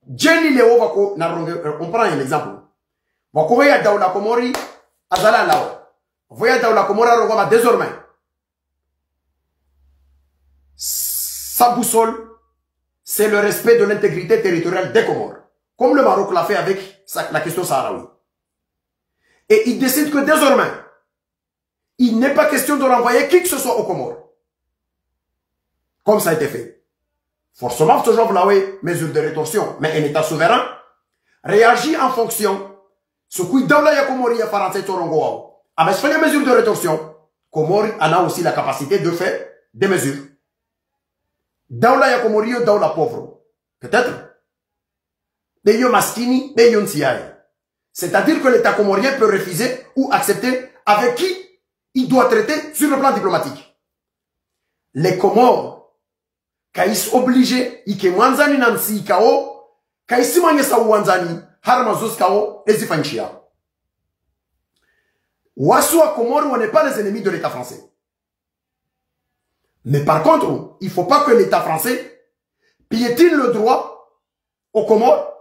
jeni leo vako na ronge on prend un exemple vako ya daula Komori azala lao voya daula Komori rogoma désormais sa boussole c'est le respect de l'intégrité territoriale des Comores. Comme le Maroc l'a fait avec la question saharaoui. Et il décide que désormais, il n'est pas question de renvoyer qui que ce soit aux Comores. Comme ça a été fait. Forcément, toujours vous l'avez mesure de rétorsion. Mais un État souverain réagit en fonction. Ce qui dans la Comori ya Français Torongo. Ah, mais je fais les mesures de rétorsion. Comori en a aussi la capacité de faire des mesures. Daula ya Komorio, daula pauvre. Peut-être. Beyo maskini, beyo nsiaye. C'est-à-dire que l'État comorien peut refuser ou accepter avec qui il doit traiter sur le plan diplomatique. Les Comores, quand ils sont obligés, ils sont wanzani nansi kao, quand ils sont wanzani, harmazos kao, les ifanchia. Wassoua Comores, on n'est pas les ennemis de l'État français. Mais par contre, il ne faut pas que l'État français piétine le droit aux Comores,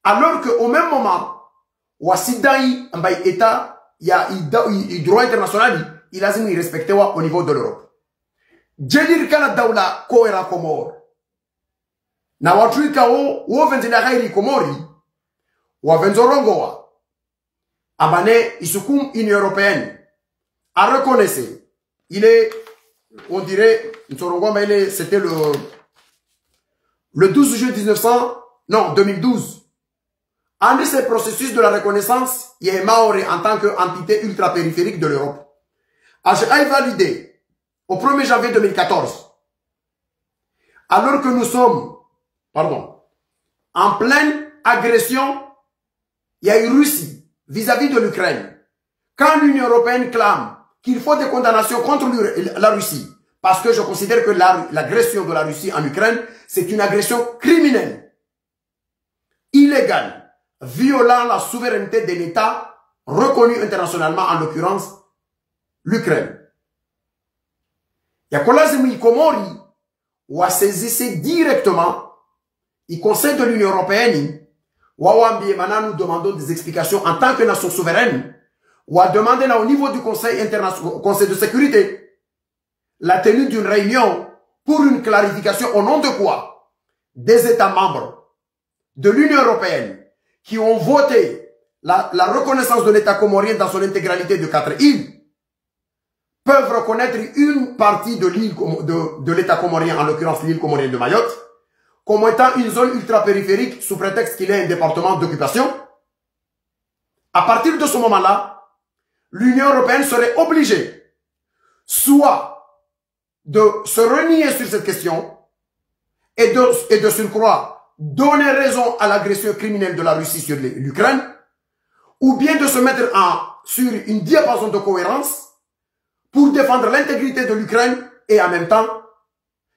alors qu'au même moment, wasidai ambaye état ya droit international il lazima irespectewa au niveau de l'Europe. Jelir kana daula ko era Komor na watu ikao wovenzela ghairi Komori wavenzorongoa abane isukum Union européenne a reconnaissé il est on dirait c'était le 12 juillet 2012. En de ces processus de la reconnaissance, il y a Maori en tant qu'entité ultra-périphérique de l'Europe. A validé au 1er janvier 2014, alors que nous sommes, en pleine agression, il y a eu Russie vis-à-vis de l'Ukraine. Quand l'Union européenne clame qu'il faut des condamnations contre la Russie, parce que je considère que l'agression de la Russie en Ukraine, c'est une agression criminelle, illégale, violant la souveraineté de l'État reconnu internationalement, en l'occurrence l'Ukraine. Yakolazimi Komori ou a saisi directement le Conseil de l'Union européenne ou nous demandons des explications en tant que nation souveraine ou a demandé au niveau du Conseil de sécurité la tenue d'une réunion pour une clarification au nom de quoi des États membres de l'Union européenne qui ont voté la reconnaissance de l'État comorien dans son intégralité de 4 îles, peuvent reconnaître une partie de l'île de l'État comorien, en l'occurrence l'île comorienne de Mayotte, comme étant une zone ultra-périphérique sous prétexte qu'il est un département d'occupation. À partir de ce moment-là, l'Union européenne serait obligée soit de se renier sur cette question et de surcroît donner raison à l'agression criminelle de la Russie sur l'Ukraine, ou bien de se mettre sur une diapason de cohérence pour défendre l'intégrité de l'Ukraine et en même temps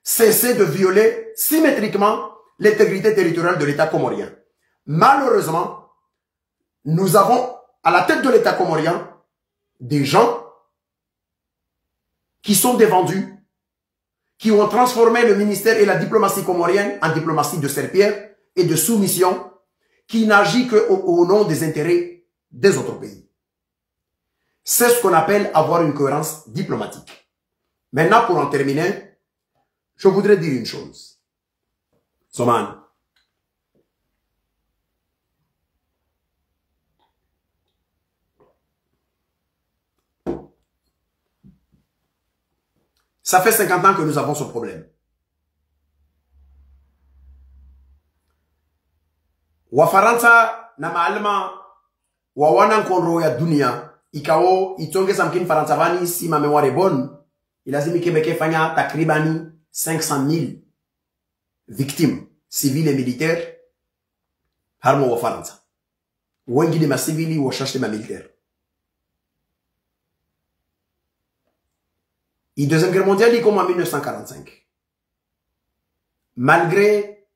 cesser de violer symétriquement l'intégrité territoriale de l'État comorien. Malheureusement, nous avons à la tête de l'État comorien des gens qui sont des vendus, qui ont transformé le ministère et la diplomatie comorienne en diplomatie de serpillère et de soumission, qui n'agit qu'au nom des intérêts des autres pays. C'est ce qu'on appelle avoir une cohérence diplomatique. Maintenant, pour en terminer, je voudrais dire une chose. Soman, ça fait 50 ans que nous avons ce problème. Wafaransa na maalma wawana nkonro ya dunia ikao itonge samkini Faransa vani si ma mémoire est bonne, ilazimi Québec fanya takribani 500 000 victimes civiles et militaires harmo Wafaransa. Wengi ni ma civili wa chache ma militaire. La Deuxième Guerre mondiale, il commence en 1945. Malgré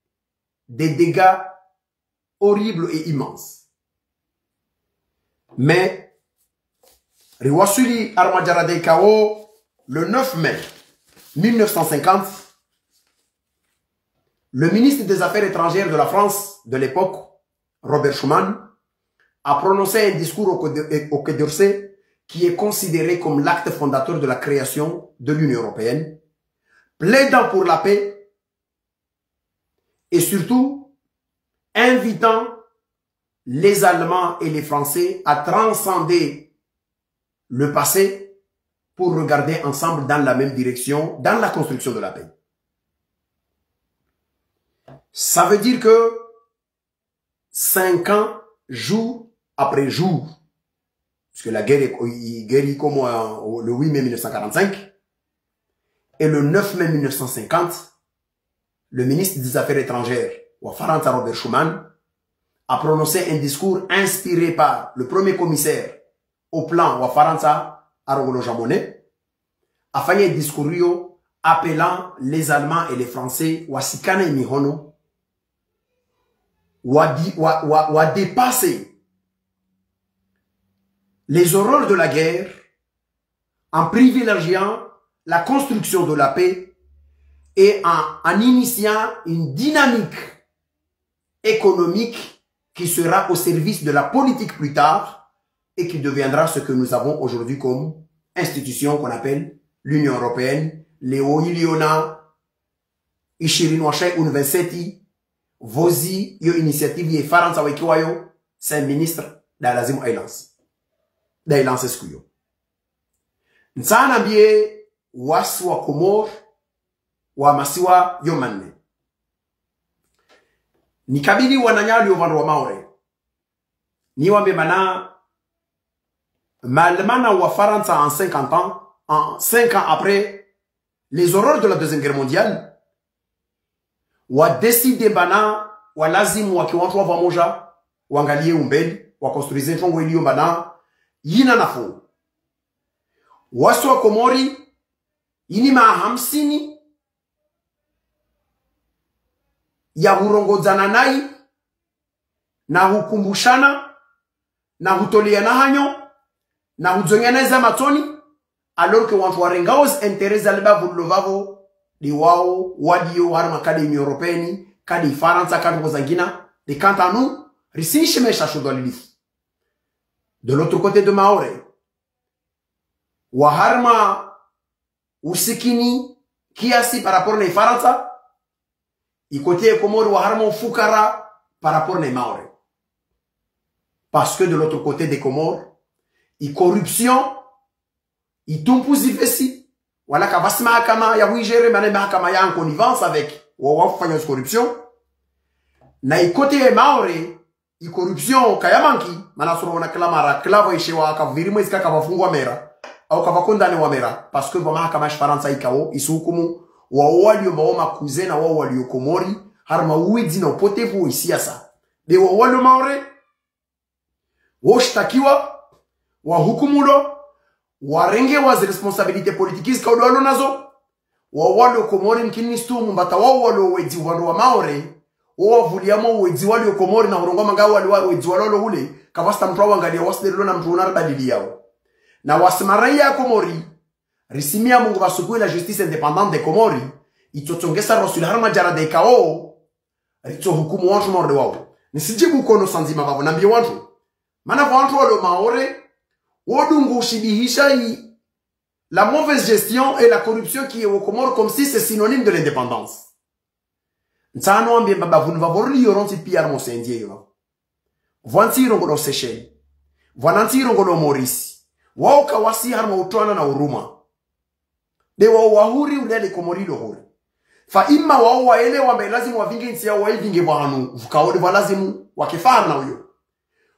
des dégâts horribles et immenses. Mais, Riwasuli Armadjarade Kao, le 9 mai 1950, le ministre des Affaires étrangères de la France de l'époque, Robert Schuman, a prononcé un discours au Quai d'Orsay qui est considéré comme l'acte fondateur de la création de l'Union européenne, plaidant pour la paix et surtout invitant les Allemands et les Français à transcender le passé pour regarder ensemble dans la même direction, dans la construction de la paix. Ça veut dire que 5 ans, jour après jour, parce que la guerre commence le 8 mai 1945, et le 9 mai 1950, le ministre des Affaires étrangères, Faransa Robert Schuman, a prononcé un discours inspiré par le premier commissaire au plan Faransa Arongolo Jamonet, a fait un discours appelant les Allemands et les Français Wasikane et Mihono, ou a dépassé les horreurs de la guerre en privilégiant la construction de la paix et en initiant une dynamique économique qui sera au service de la politique plus tard et qui deviendra ce que nous avons aujourd'hui comme institution qu'on appelle l'Union européenne, Leo Iliona, Ishirinwashe University, Vozi, yo initiative ye Faransa wekiwayo, c'est un ministre d'Alazimu Islands. D'Islands eskuyo. Nsana bie wasu wa Komor, wa masiwa yomanne. Nikabili wananyali ovando wa Maore. Ni wambe mana malmana wa Faransa en 50 ans, en 5 ans après les horreurs de la Deuxième Guerre mondiale, wa décide bana wa lazimu wa kiwantu wa vamoja, wangalie umbeli, wa construise ntongo ilio bana, yina nafo. Wasu wa Komori, yini maa 50 ya hurongozana nai na hukumbushana na hutoleana hanyo na huzongeneza matoni alors que wantu warengaos interesa leba vulovavo di wao wadio harma kadi européenne kadi Faransa kadi kozangina de quant à nous risishi mesha shodolilif de l'autre côté de Maore wa harma usikini kiasi par rapport na Faransa y côté Komori wa harma fukara par rapport na Maore. Parce que de l'autre côté des Comores, y corruption, y tumpuzi vesi, wala kabasi mahakama ya wigere mane mahakama ya en connivence avec wa fanya corruption. Na y côté Maore, y corruption kayamanki, manasoro wana klamara klavo ishewa akavirimo iska kavafungwa mera au kavakondane wa mera parce que mahakama Faransa ikao isuhukumu wa walio maoma kuzena wa walio Komori harma uwezi na upotevu isiasa de wa walio Maore woshtakiwa wa hukumulo warenge wa responsabilité politique ka udwalo nazo wa walio Komori nkini stumu mbata wa walio wezi wa Maore wa vuliamo wezi walio Komori na urongo manga walio wezi walolo ule kavasta mtwa wangalia wasdelo na mtu unarbadili yao na wasmarai ya Komori risimia mungu basukui la justice indépendante de Komori itotsongesa rosuli harma jara de kao rito hukumu wantu morde wao nisijibu kono sanzima babo nambie wantu mana wantu walo Maore wodungu shibihisha la mauvaise gestion et la corruption qui est au Comore comme si c'est synonyme de l'indépendance nsano ambie baba vunu vavorli yoronti piar mo sendie yo vanti rongo do Seychelles vananti rongo do Maurice wao kawasi harma utwana na uruma de wa wahuri ulele Komori do huri fa imma wao waele wambe lazimu wavinge nsia waevinge bwanu vukaode lazimu wakifana na huyo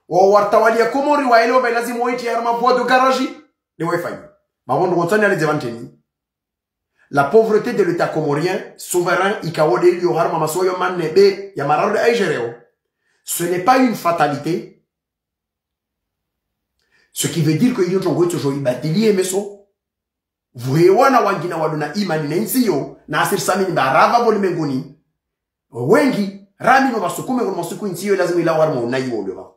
wao wartawalia Komori waele wambe lazimu waiti harma voie de garage de wifi mabondo gotani ale devanteni la pauvreté de l'état comorien souverain ikaode ilio harma masoyo manebe ya mararo de aigereo ce n'est pas une fatalité ce qui veut dire que yyo tongo toujours ibadili emeso vuhewana wangina waluna imani na insiyo na asir samini barava volimenguni wengi rami no basukume kwa masuku insiyo lazima ila warma unayi woleva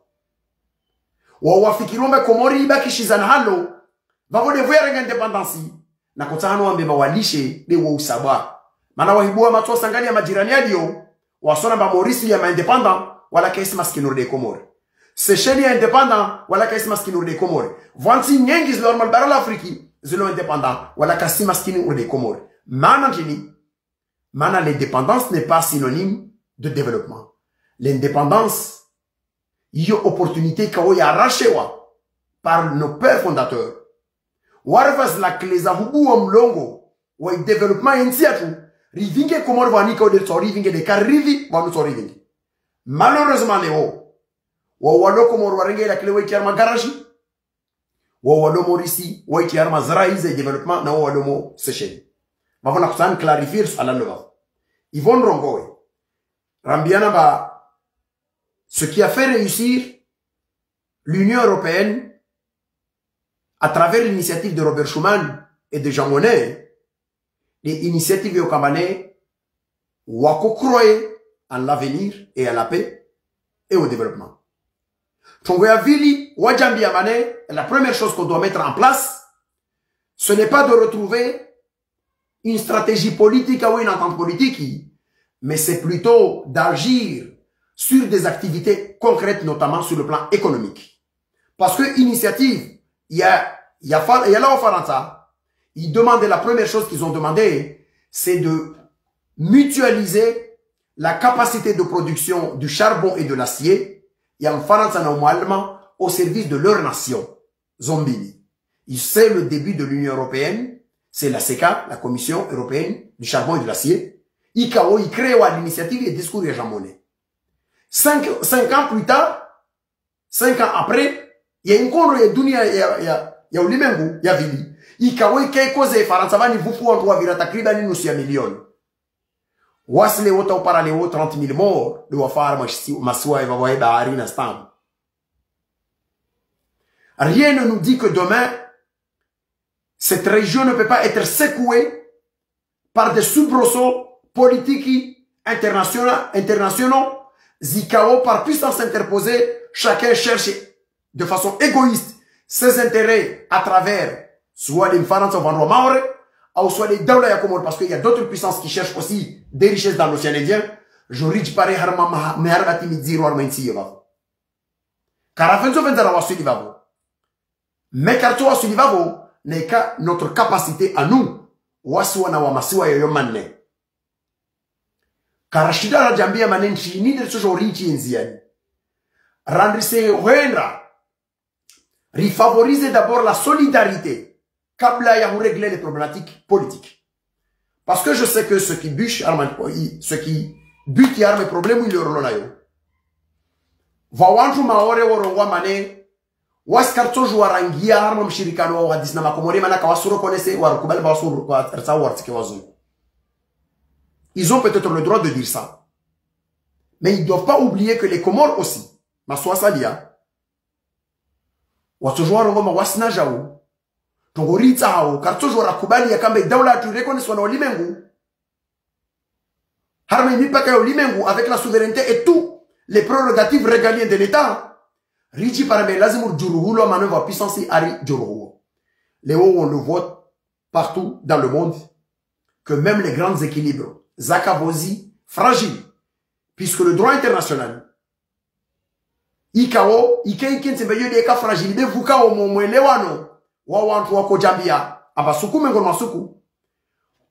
wa wafikirombe Komori ibaki shizana halo bavode vuerenga independance na kutano wambe mawalishe de wa usaba mana wahibua matoa sangani ya majirani yadio wasona ba Maurice ya independant wala kaisi maskinur de Komori Seychelles ya independant wala kaisi maskinur de Komori vanti nyengi zilormal barala Afriki zelo indépendant wala kasi maskini ou des Comores mana jini mana l'indépendance n'est pas synonyme de développement l'indépendance yo opportunité kao ya arrachewa par nos pères fondateurs warvas la kleza hubu wa mlongo wa développement insiatu rivinge Komore vanika de tori vinge de karivi vanu tori vinge malheureusement leo wa walo Komore warenge la klewe kiarma garage wa walo Maurice waiti arma zraize développement na walo mo Seychelles bavona kusan clarifier ala lova Yvonne Rongowe rambiana ba ce qui a fait réussir l'Union européenne à travers l'initiative de Robert Schuman et de Jean Monnet les initiatives yokambane wako croire en l'avenir et à la paix et au développement. Tongoya Vili, Wajambi Amane, la première chose qu'on doit mettre en place, ce n'est pas de retrouver une stratégie politique ou une entente politique, mais c'est plutôt d'agir sur des activités concrètes, notamment sur le plan économique. Parce que initiative, il y a là au Faransa, ils demandaient, la première chose qu'ils ont demandé, c'est de mutualiser la capacité de production du charbon et de l'acier, il y a un Faransa normalement au service de leur nation, Zombili. C'est le début de l'Union européenne, c'est la CECA, la Commission européenne du charbon et de l'acier. Il crée l'initiative et discours et jamoné. 5 ans plus tard, 5 ans après, il y a une conro, il y a ulimengu, il y a vili. Il kei cause Faransa vani vufu en droit vira takriban nusu million. Wasle wota upara leo 30 000 morts, de wafar maswa eva wae bahari na stam. Rien ne nous dit que demain, cette région ne peut pas être secouée par des soubresauts politiques internationaux, zikao par puissance interposée, chacun cherche de façon égoïste ses intérêts à travers soit les Faransa Vandro Maure, ou soit les Daoula Yakomor, parce qu'il y a d'autres puissances qui cherchent aussi des richesses dans l'océan Indien. Je ris pare harma meharati midziro armainsi yevavo. Carafenzo venzara wasulivavo. Mais karto wasulivavo n'est qu'à notre capacité à nous. Wasuana wa masiwa yoyomane. Karashida la jambia manenchi ni de sojo richi enziani. Randrise rendra. Rifavoriser d'abord la solidarité. Kabla ya régler les problématiques politiques. Parce que je sais que ceux qui butent les problèmes, ils le layo. Vawanju maore woronwa mane. Waskarto juarangia arma mshirikano wa disna makomore manaka wasuro konese warukubal basuru kwa tersa wartike wazu. Ils ont peut-être le droit de dire ça. Mais ils ne doivent pas oublier que les Comores aussi, maswa salia, wasujuarongo ma wasna jao. Tongorita hao, kartojo rakubali ya kambe daula tu reconnaissance au limengu. Harme mipaka au limengu avec la souveraineté et tout les prérogatives régaliennes de l'État. Riji parame lazimur juruhulo manœuvre puissance ari juruhulo. Léo on le voit partout dans le monde que même les grands équilibres zakavosi fragiles puisque le droit international ikao ikeikin sebeyo de ka fragile de vuka o momwelewano wawantu wako jambia abasuku mengo masuku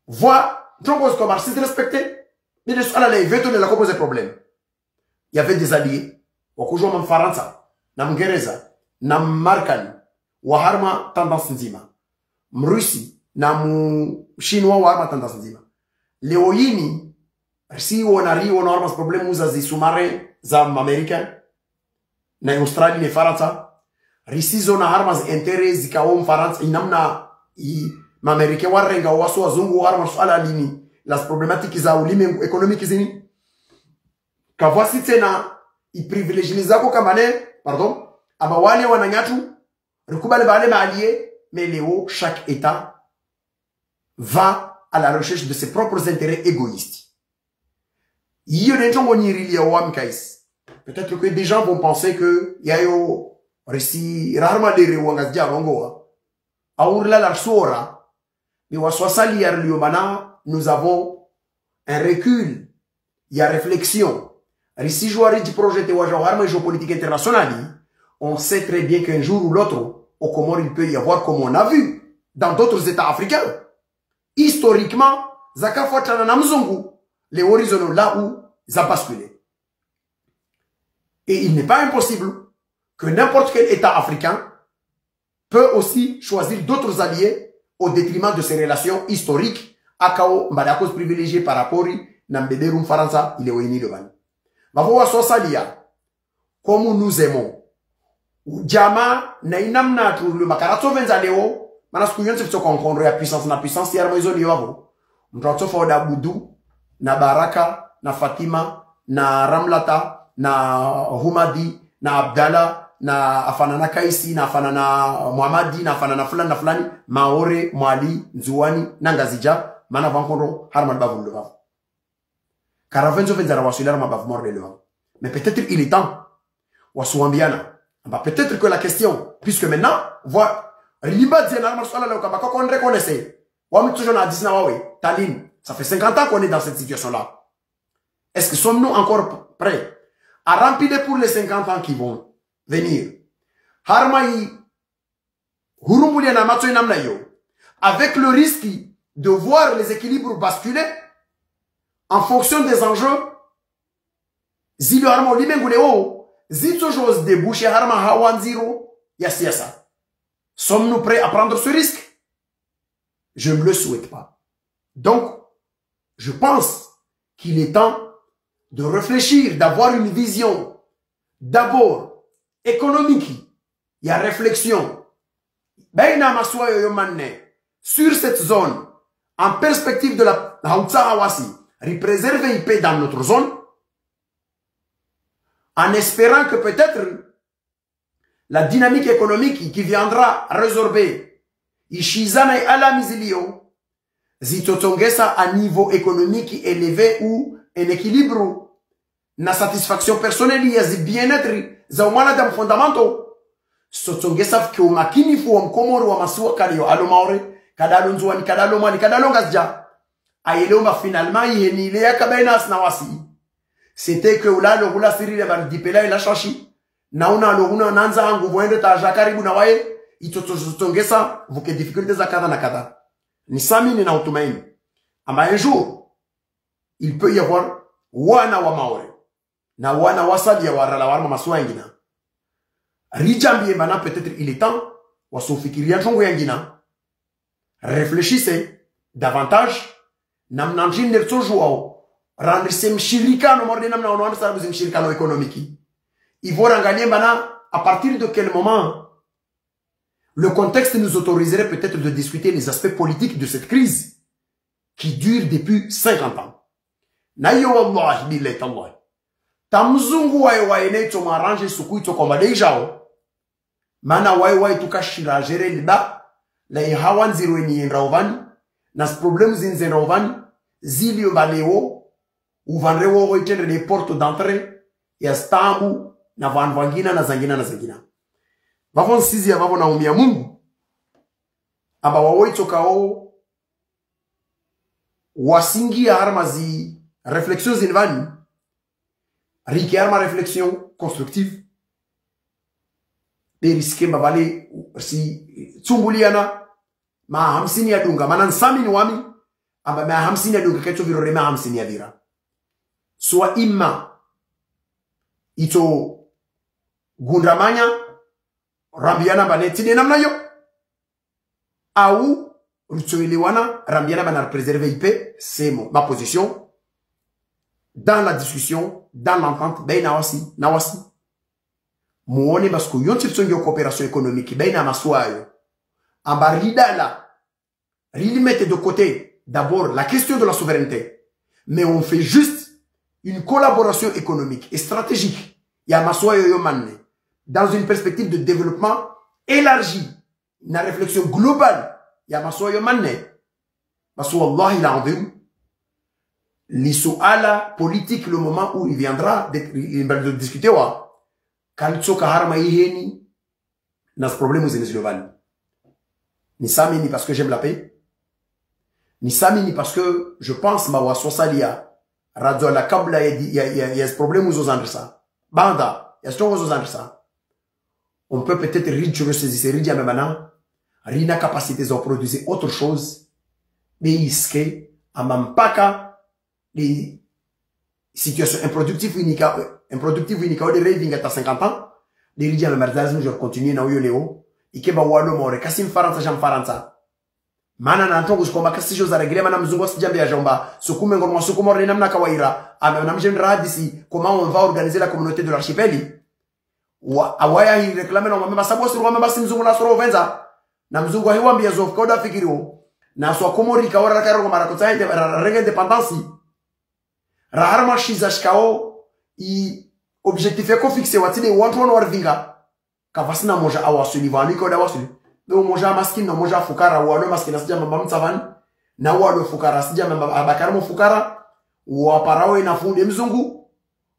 voit trompos comme artiste respecté mais de ala les veto de la cause problème il y avait des alliés wakujo man Faransa na Mngereza na Markani wa harma tendance nzima Mrusi na Chinois wa harma tendance nzima leo yini si wonari harma problème za sous-marins za Americains na Australie na Faransa risizo na harmas interest zikaom Faransa inamna Amerika warenga wasu wazungu harma swala lini las problematiques za ulimwengu economique zini kavasi tena privilégier zako kama ne pardon ama wale wananyatu rikubale bale maalié mais léo chaque état va à la recherche de ses propres intérêts égoïstes. Peut-être que des gens vont penser que yayo resi rarement les rewangas diarongo aurla la sora mais waswasali yarliomana nous avons un recul il y a réflexion resi jouari du projet de wajarma géopolitique internationale on sait très bien qu'un jour ou l'autre au Comores il peut y avoir comme on a vu dans d'autres états africains historiquement zaka fuatana na mzungu les horizons là où ça basculé. Et il n'est pas impossible que n'importe quel État africain peut aussi choisir d'autres alliés au détriment de ses relations historiques à Kao Mbadakos privilégié par rapport à Mbederum Faransa, il est au Iniloban. Mavoua Sosalia, comme nous aimons, Djama, Nainam Natru, le Makarato Venzaleo, Manaskuyon se concondre à puissance, na puissance, Yarmo Isoliavo, Mbratofa da Boudou, na Baraka, na Fatima, na Ramlata, na Humadi, na Abdallah, na afanana Kaisi, na afanana Muhammadi, na afanana fulani na fulani, Maore, Mwali, Nzuani, Nangazija, mana vankondo, harman bavou leva. Caravenzo venzara wasular ma bav morde leva. Mais peut-être il est temps, wasuambiana. Peut-être que la question, puisque maintenant, voit, Liba Dienar Marsala Lokabaka qu'on reconnaissait. Wami toujours na Disna Wawe, Taline, ça fait 50 ans qu'on est dans cette situation-là. Est-ce que sommes-nous encore prêts à remplir pour les 50 ans qui vont venir. Harmaï, Hurumbulia na mato inamna yo, avec le risque de voir les équilibres basculer en fonction des enjeux, zilo harma limenguleo, zito chose déboucher harma hawanziro, ya siasa. Sommes-nous prêts à prendre ce risque? Je ne le souhaite pas. Donc, je pense qu'il est temps de réfléchir, d'avoir une vision, d'abord, économique. Il y a réflexion. Sur cette zone, en perspective de la Haoussa Hawassi, préserver une paix dans notre zone, en espérant que peut-être la dynamique économique qui viendra résorber Ishizana et Alamizilio, zitotongesa à niveau économique élevé ou un équilibre, na satisfaction personnelle, il y a bien-être, zaumana dam fondamentaux. Sotongesa ke umakini fu mkomoro wa masuwa kalio alomaore kadalo nzuani kadalo mali kadalo ngazja ayeleomba finalement yenile yakabaina asnawasi c'était que ula lo ula sirile ban dipela ila shashi na una lo una nanza angu voende taja karibu na wae itotongesa vuke difficultés za kadha na kadha ni samini na utumaini ama un jour il peut y avoir wana wa maore na wana wasali ya warala warma masuwa ingina Rijambie bana peut-être il est temps wa sofikiria chongo yangina réfléchissez davantage namnanjin nerso jouao rendre sem shirikano morde namna ono sa buzim shirikano économique il faut regarder bana à partir de quel moment le contexte nous autoriserait peut-être de discuter les aspects politiques de cette crise qui dure depuis 50 ans nayo wallahi billahi tallahi tamzungu wa ene to marange suku to komba deijao mana wai tukashira jere liba la hawan zero ni enraovani nas problèmes in enraovani zilio baleo uvanrewo hoitende de porto d'entrée ya stambu na vanvangina na zangina vavon sizi ya vavon na umia Mungu aba wawoito kao wasingi ya harma zi réflexions zinvani riki harma réflexion constructive de risque mbavale si tsumbuliana ma hamsini ya dunga manan samini wami amba ma hamsini ya dunga kecho virore ma hamsini ya vira soit imma ito gundramanya rambiana banetine namna yo au rutsoelewana rambiana banar préserver IP c'est ma position dans la discussion dans l'entente ben nawasi muone basko yonti tsongo coopération économique baina maswayo amba ridala mette de côté d'abord la question de la souveraineté mais on fait juste une collaboration économique et stratégique ya maswayo yo manne dans une perspective de développement élargi une réflexion globale ya maswayo manne parce wallahi l'azim li suala politique le moment où il viendra de discuter wa Kaltsoka harma iheni nas problèmes zinezilobani. Ni samini parce que j'aime la paix. Ni samini parce que je pense ma wa sosalia radio la kabla ya ce problème aux andresa. Banda, ya strongo aux andresa. On peut peut-être riche saisir ridia memana rina capacité de produire autre chose mais iske amampaka les situations improductives uniques de raving à 50 ans les ridia le merdazme je continue na uyoleo ikeba walo more kasim faransa jam faransa mana na ntongo sikoma kasi chose régler mana mzungu sijambe ya jomba sukume ngormo sukumo rena namna kawaira na mjendra d'ici comment on va organiser la communauté de l'archipel wa awaya hi réclamer na mama sabo sur mama mzungu na soro venza na mzungu hiwa mbia zof koda fikiro na so komori kawara karo mara kotsaite rega indépendance raharma shizashkao i objectif eko fixé watine watu wana warvinga kavasina moja awasuli vani koda wasuli do moja maskini na moja fukara walo maskini sija mamba mtavani na walo fukara sija mamba abakaramo fukara wa parawe na funde mzungu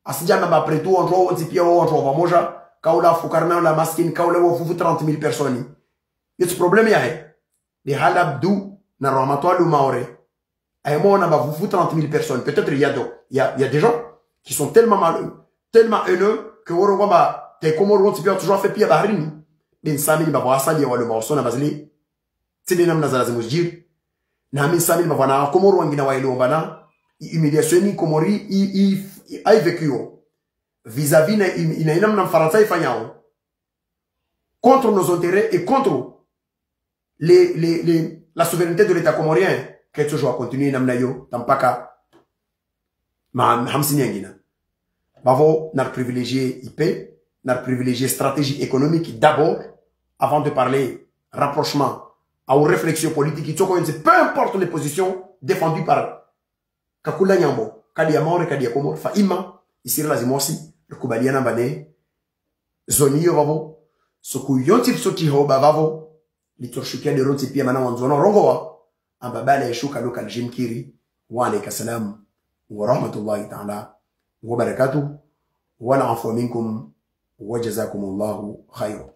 asija mamba pretu watu wotipia watu pamoja kaula fukara na la maskini kaula wofu 30,000 personnes it's problème ya he de halab du na ramatoa du maore ay mo na ba 30,000 personnes peut-être il y a des gens qui sont tellement tellement haineux que woro kwamba te Comoro tu peux toujours faire pia baharini bin samili baba asali wale maosona bazili tili namna za lazima ujiri na mimi samili baba na Comoro wengine waelewa bana humiliation ni Comori i vécu vis-à-vis ina namna Faransa ifanyao contre nos intérêts et contre la souveraineté de l'État comorien qui est toujours à continuer namna yo tampaka ma hamsini yengina bavo n'a privilégié IP n'a privilégié stratégie économique d'abord avant de parler rapprochement ou réflexion politique peu importe les positions défendues par Kakula Nyambo kadi ya Maore kadi ya Komoro fa ima isiri lazima aussi le kubaliana bane zoni yo bavo soku yonti soti ho bavo litoshukia de ronti pia mana wanzono rongoa ambabale yeshuka local jimkiri wa alayka salam wa rahmatullahi ta'ala wa barakatuh wa na'fu minkum wa jazakumullahu khairan.